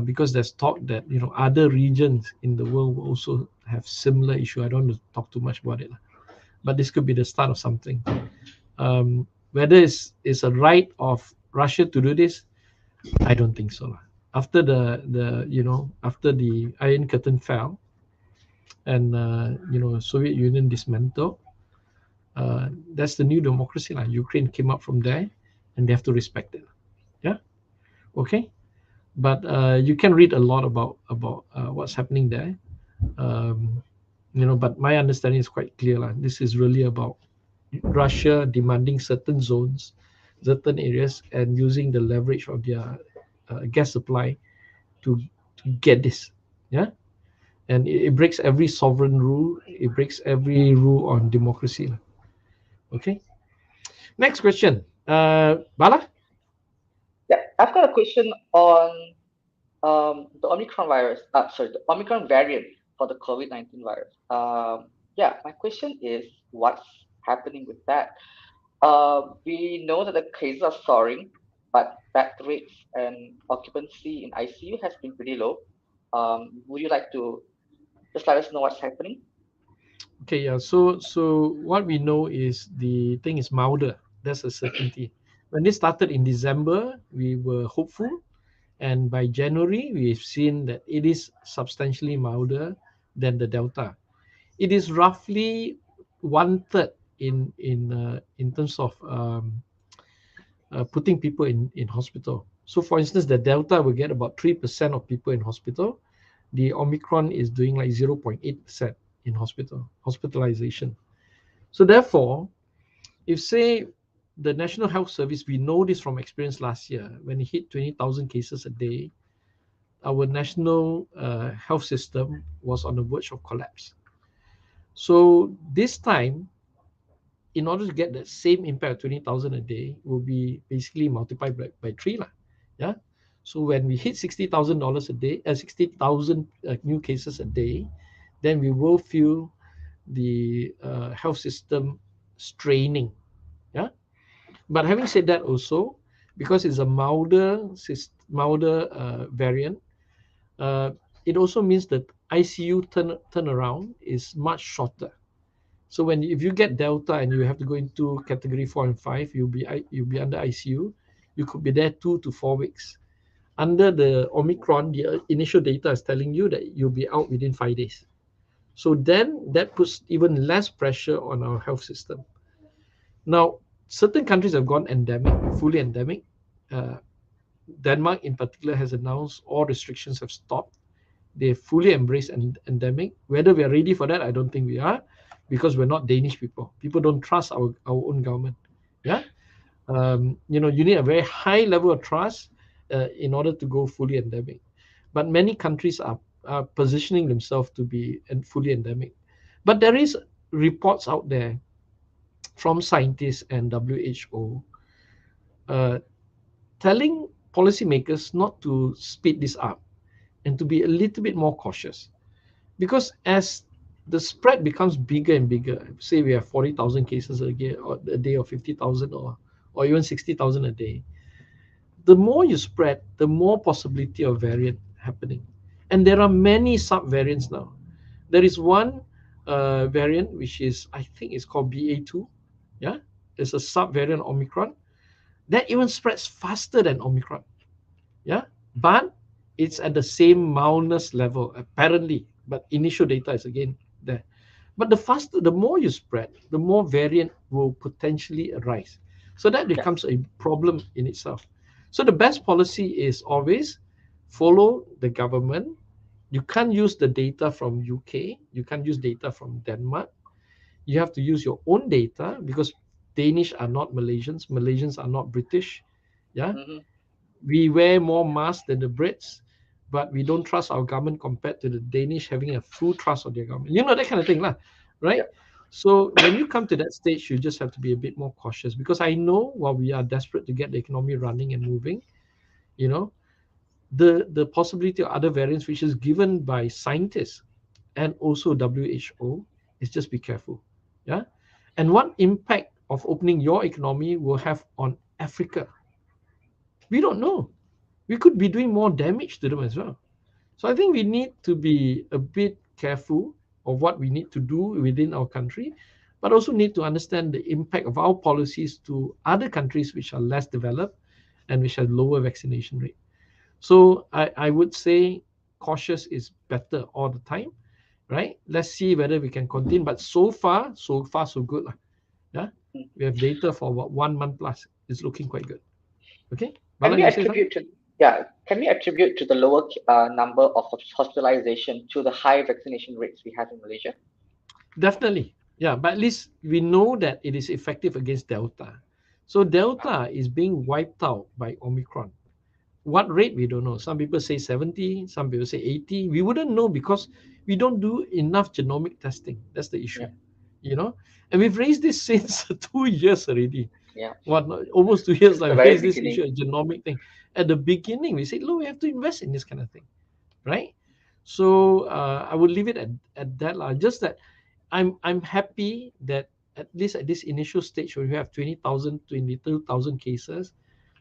because there's talk that other regions in the world will also have similar issue. I don't want to talk too much about it, but this could be the start of something. Whether it's a right of Russia to do this, I don't think so. After after the Iron Curtain fell and Soviet Union dismantled, that's the new democracy. Ukraine came up from there, and they have to respect it. Yeah, okay. But you can read a lot about what's happening there. But my understanding is quite clear. This is really about Russia demanding certain zones, certain areas, and using the leverage of their gas supply to get this. Yeah, and it breaks every sovereign rule. It breaks every rule on democracy. Okay. Next question, Bala. Yeah, I've got a question on the Omicron virus. The Omicron variant for the COVID-19 virus. Yeah, my question is, what's happening with that? We know that the cases are soaring, but death rates and occupancy in ICU has been pretty low. Would you like to just let us know what's happening? Okay, yeah. So what we know is the thing is milder. That's a certainty. When this started in December, we were hopeful, and by January, we've seen that it is substantially milder than the Delta. It is roughly 1/3 in terms of putting people in hospital. So, for instance, the Delta will get about 3% of people in hospital. The Omicron is doing like 0.8% in hospitalization. So therefore, if say the National Health Service, we know this from experience last year, when it hit 20,000 cases a day, our national health system was on the verge of collapse. So this time, in order to get that same impact of 20,000 a day, will be basically multiplied by 3. Yeah. So when we hit $60,000 a day, 60,000 new cases a day, then we will feel the health system straining. Yeah. But having said that, also because it's a milder variant, it also means that ICU turnaround is much shorter. So if you get Delta and you have to go into category 4 and 5, you'll be under ICU. You could be there 2 to 4 weeks. Under the Omicron, the initial data is telling you that you'll be out within 5 days. So then that puts even less pressure on our health system. Now, certain countries have gone endemic, fully endemic. Denmark in particular has announced all restrictions have stopped. They fully embrace endemic. Whether we are ready for that, I don't think we are, because we're not Danish people. People don't trust our own government. Yeah, you need a very high level of trust in order to go fully endemic. But many countries are positioning themselves to be fully endemic. But there is reports out there from scientists and WHO telling policymakers not to speed this up and to be a little bit more cautious. Because as the spread becomes bigger and bigger, say we have 40,000 cases a day, or 50,000, or even 60,000 a day, the more you spread, the more possibility of variant happening. And there are many sub-variants now. There is one variant, which is, I think it's called BA2. Yeah, there's a sub-variant Omicron that even spreads faster than Omicron. Yeah, but it's at the same mildness level, apparently. But initial data is again there. But the more you spread, the more variant will potentially arise. So that becomes a problem in itself. So the best policy is always follow the government. You can't use the data from UK. You can't use data from Denmark. You have to use your own data, because Danish are not Malaysians. Malaysians are not British. Yeah. We wear more masks than the Brits, but we don't trust our government compared to the Danish having a full trust on their government. You know, that kind of thing, lah, right? Yeah. So when you come to that stage, you just have to be a bit more cautious, because I know while we are desperate to get the economy running and moving, you know, the possibility of other variants, which is given by scientists and also WHO, is just be careful. Yeah. And what impact of opening your economy will have on Africa, we don't know. We could be doing more damage to them as well. So I think we need to be a bit careful of what we need to do within our country, but also need to understand the impact of our policies to other countries which are less developed and which have lower vaccination rate. So I would say cautious is better all the time, right? Let's see whether we can continue. But so far, so good. Yeah, we have data for about 1 month plus. It's looking quite good. Okay. Can Bala, we you say attribute to Can we attribute to the lower number of hospitalization to the high vaccination rates we have in Malaysia? Definitely. Yeah, but at least we know that it is effective against Delta. So Delta is being wiped out by Omicron. What rate, we don't know. Some people say 70, some people say 80. We wouldn't know because we don't do enough genomic testing. That's the issue. Yeah. You know, and we've raised this since 2 years already. Yeah. What, almost 2 years, like, the very raised this beginning. issue, a genomic thing. At the beginning, we said, look, we have to invest in this kind of thing, right? So I would leave it at that. Just that I'm happy that at least at this initial stage, when we have 20,000, 22,000 cases,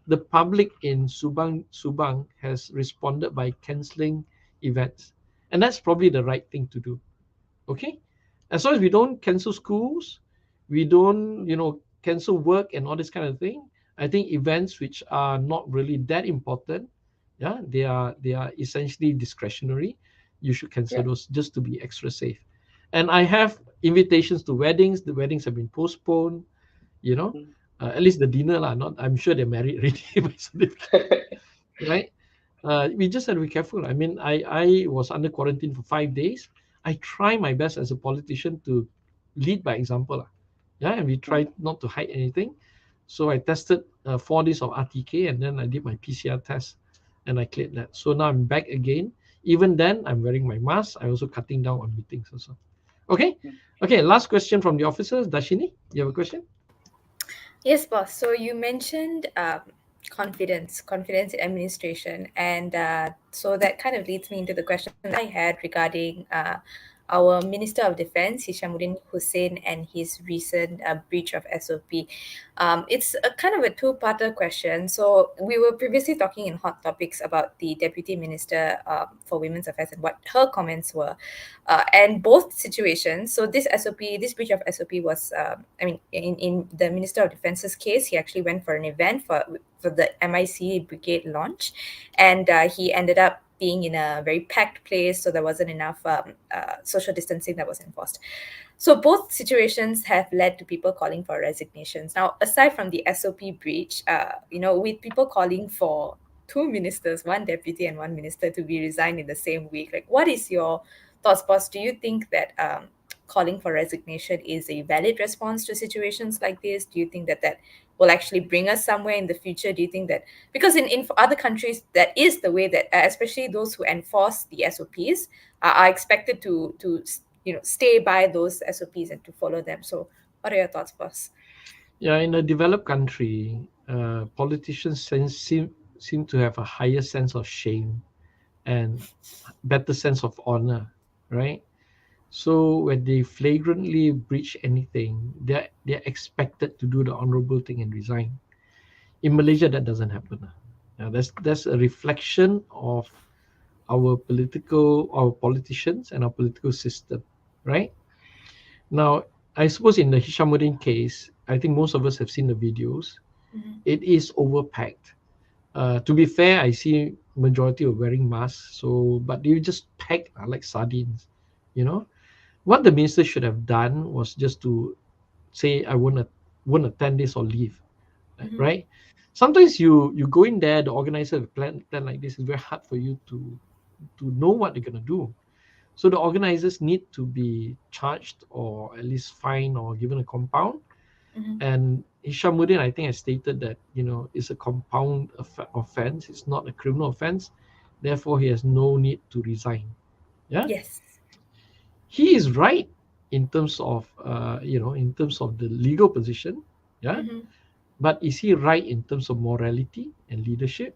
the public in Subang has responded by cancelling events. And that's probably the right thing to do. Okay? As long as we don't cancel schools, we don't, cancel work and all this kind of thing, I think events which are not really that important, yeah, they are essentially discretionary. You should cancel those just to be extra safe. And I have invitations to weddings. The weddings have been postponed, at least the dinner lah. Not, I'm sure they're married already, right? We just have to be careful. I mean, I was under quarantine for 5 days. I try my best as a politician to lead by example lah. Yeah, and we tried not to hide anything. So I tested 4 days of RTK, and then I did my PCR test, and I cleared that. So now I'm back again. Even then, I'm wearing my mask. I'm also cutting down on meetings also. Okay. Okay. Last question from the officers. Dharshinee, you have a question? Yes, boss. So you mentioned confidence in administration, and so that kind of leads me into the question I had regarding our Minister of Defense, Hishammuddin Hussein, and his recent breach of SOP. It's a kind of a two-parter question. So we were previously talking in Hot Topics about the Deputy Minister for Women's Affairs and what her comments were. And both situations, so this breach of SOP was, in the Minister of Defense's case, he actually went for an event for the MIC brigade launch, and he ended up being in a very packed place, so there wasn't enough social distancing that was enforced. So both situations have led to people calling for resignations. Now, aside from the SOP breach, with people calling for 2 ministers, 1 deputy and 1 minister to be resigned in the same week, like, what is your thoughts, boss? Do you think that calling for resignation is a valid response to situations like this? Do you think that will actually bring us somewhere in the future? Do you think that, because in other countries, that is the way that, especially those who enforce the SOPs, are expected to stay by those SOPs and to follow them. So what are your thoughts, boss? Yeah, in a developed country, politicians seem to have a higher sense of shame and better sense of honor, right? So when they flagrantly breach anything, they're expected to do the honorable thing and resign. In Malaysia, that doesn't happen. That's a reflection of our politicians and our political system, right? Now, I suppose in the Hishammuddin case, I think most of us have seen the videos. It is overpacked. To be fair, I see majority of wearing masks. But they just packed like sardines, What the minister should have done was just to say, I won't attend this or leave, right? Sometimes you go in there, the organizer of a plan like this, is very hard for you to know what they're going to do. So the organizers need to be charged or at least fined or given a compound. And Hishamuddin, I think, has stated that, it's a compound offense. It's not a criminal offense. Therefore, he has no need to resign. Yeah. Yes. He is right in terms of, in terms of the legal position. Yeah. Mhm. But is he right in terms of morality and leadership?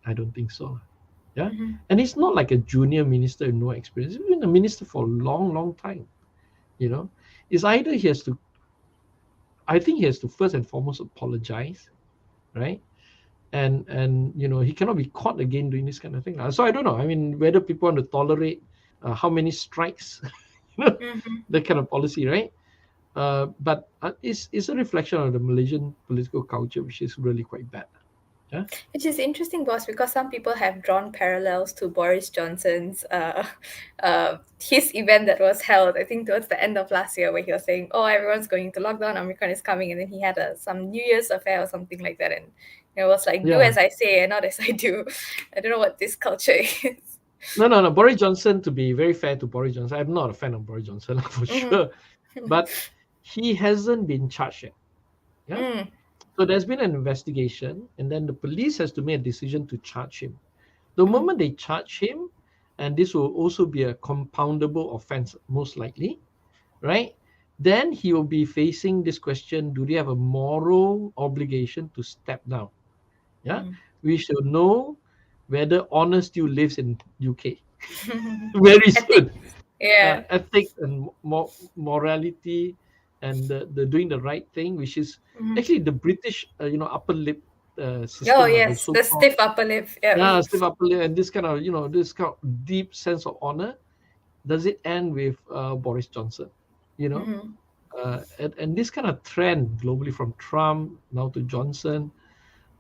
I don't think so. Yeah. Mhm. And he's not like a junior minister with no experience. He's been a minister for a long, long time. It's either I think he has to first and foremost apologize, right? And he cannot be caught again doing this kind of thing. So I don't know. I mean, whether people want to tolerate how many strikes, Mhm. that kind of policy, right? But it's a reflection of the Malaysian political culture, which is really quite bad. Yeah. Which is interesting, boss, because some people have drawn parallels to Boris Johnson's his event that was held, I think, towards the end of last year, where he was saying, "Oh, everyone's going to lockdown, Omicron is coming," and then he had some New Year's affair or something like that, and it was like, "Do Yeah. as I say and not as I do." I don't know what this culture is. No. Boris Johnson, to be very fair to Boris Johnson, I'm not a fan of Boris Johnson for sure, but he hasn't been charged yet. Yeah. Mm. So there's been an investigation, and then the police has to make a decision to charge him. The moment they charge him, and this will also be a compoundable offense, most likely, right? Then he will be facing this question: do they have a moral obligation to step down? Yeah, we should know whether honor still lives in UK very soon. Yeah. Ethics and morality, and the doing the right thing, which is actually the British, upper lip system. Oh yes, the stiff upper lip. Yeah, stiff upper lip, and this kind of, this kind of deep sense of honor. Does it end with Boris Johnson? And this kind of trend globally, from Trump now to Johnson.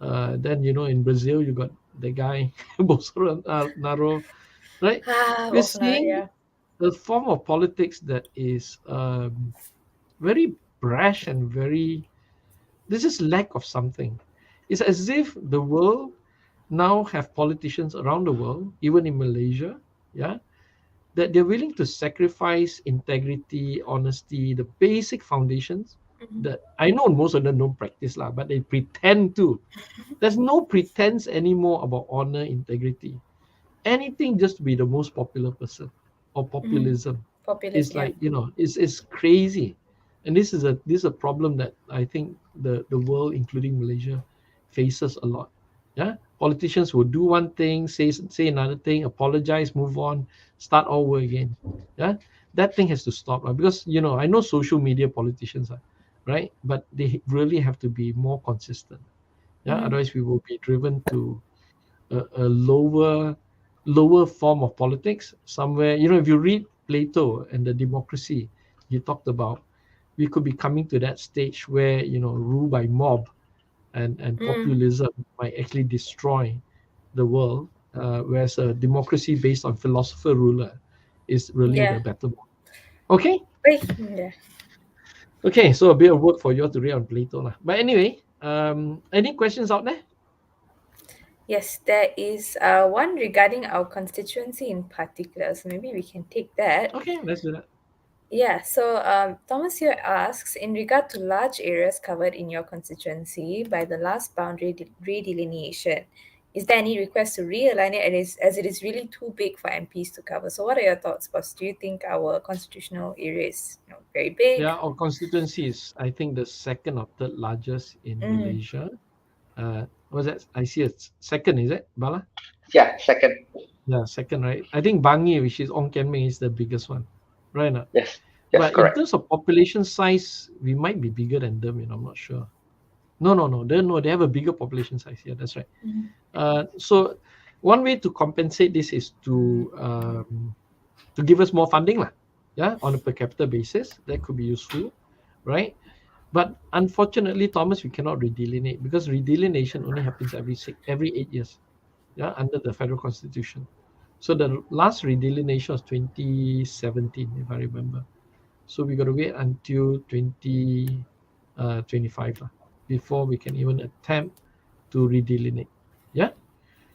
Then in Brazil you got the guy Bolsonaro, right? We're seeing a form of politics that is very brash and this is lack of something. It's as if the world now have politicians around the world, even in Malaysia, yeah, that they're willing to sacrifice integrity, honesty, the basic foundations that I know most of them don't practice, but they pretend to. There's no pretense anymore about honor, integrity. Anything just to be the most popular person, or populism. It's like, it's crazy. And this is a problem that I think the world, including Malaysia, faces a lot. Yeah, politicians will do one thing, say another thing, apologize, move on, start all over again. Yeah, that thing has to stop, because I know social media politicians are right, but they really have to be more consistent. Yeah, otherwise we will be driven to a lower form of politics somewhere. If you read Plato and the Democracy, he talked about we could be coming to that stage where rule by mob and populism might actually destroy the world, whereas a democracy based on philosopher ruler is really the better one. Okay. Okay, so a bit of work for you to read on Plato lah. But anyway, any questions out there? Yes, there is one regarding our constituency in particular, so maybe we can take that. Okay, let's do that. Yeah, so Thomas here asks, in regard to large areas covered in your constituency by the last boundary redelineation, is there any request to realign it, as it is really too big for MPs to cover? So what are your thoughts, boss? Do you think our constitutional area is very big? Yeah, our constituency is, I think, the second or third largest in Malaysia. What's that? I see it's second, is it, Bala? Yeah, second. Yeah, second, right? I think Bangi, which is Ong Ken Meng, is the biggest one, right? Yes, but correct. In terms of population size, we might be bigger than them. I'm not sure. No. They have a bigger population size. Yeah, that's right. So one way to compensate this is to give us more funding, lah. Yeah, on a per capita basis. That could be useful, right? But unfortunately, Thomas, we cannot redelineate, because redelineation only happens every 8 years, yeah, under the federal constitution. So the last redelineation was 2017, if I remember. So we got to wait until 2025 before we can even attempt to redelineate. Yeah.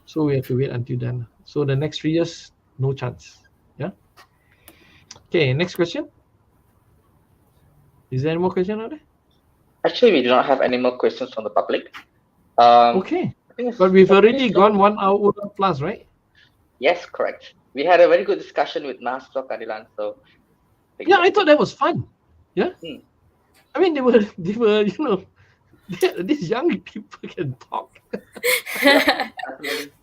So we have to wait until then. So the next 3 years, no chance. Yeah. Okay. Next question. Is there any more question out there? Actually, we do not have any more questions from the public. Okay, but we've already gone 1 hour plus, right? Yes, correct. We had a very good discussion with Mahasiswa KEADILAN, so Yeah, I thought that was fun. Yeah, I mean they were these young people can talk. Definitely.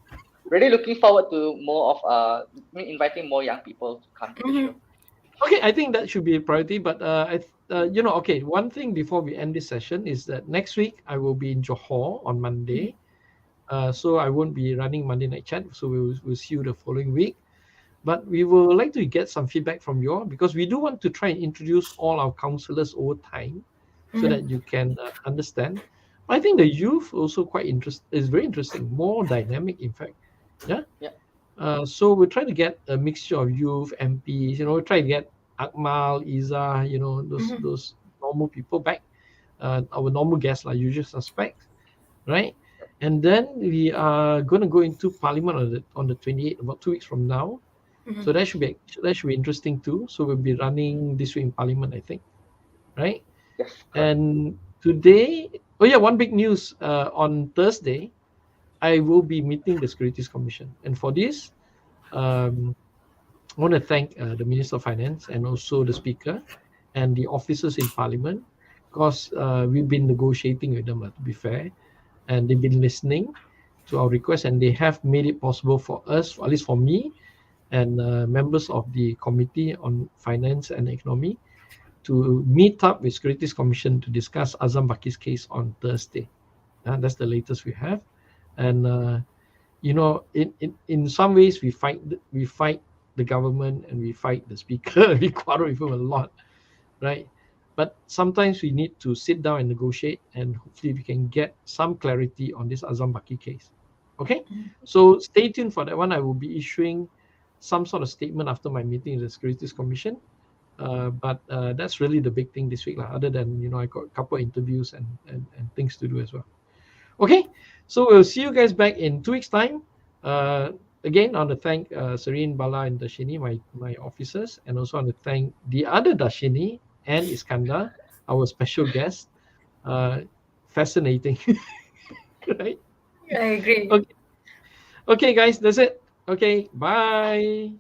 Really looking forward to more of inviting more young people to come to the show. Okay, I think that should be a priority. But okay, one thing before we end this session is that next week I will be in Johor on Monday, so I won't be running Monday Night Chat. So we'll see you the following week. But we would like to get some feedback from you all, because we do want to try and introduce all our counselors over time, so that you can understand. I think the youth also is very interesting, more dynamic, in fact. Yeah. So we're trying to get a mixture of youth, MPs. We're trying to get Akmal, Iza, those normal people back, our normal guests, like usual suspects, right? And then we are going to go into Parliament on the 28th, about 2 weeks from now. So that should be interesting too. So we'll be running this week in Parliament, I think, right? Yes. And today, one big news. On Thursday, I will be meeting the Securities Commission, and for this, I want to thank the Minister of Finance and also the Speaker and the officers in Parliament, because we've been negotiating with them, to be fair, and they've been listening to our requests, and they have made it possible for us, at least for me, and members of the Committee on Finance and Economy, to meet up with Securities Commission to discuss Azam Baki's case on Thursday. That's the latest we have. And in some ways we fight the government, and we fight the Speaker. We quarrel with him a lot, right? But sometimes we need to sit down and negotiate, and hopefully we can get some clarity on this Azam Baki case. Okay, so stay tuned for that one. I will be issuing some sort of statement after my meeting with the Securities Commission. But that's really the big thing this week, other than I got a couple of interviews and things to do as well. Okay, so we'll see you guys back in 2 weeks' time. Again, I want to thank Serene, Bala, and Dharshinee, my officers, and also I want to thank the other Dharshinee and Iskandar, our special guest. Fascinating, right? I agree. Okay, guys, that's it. Okay, bye.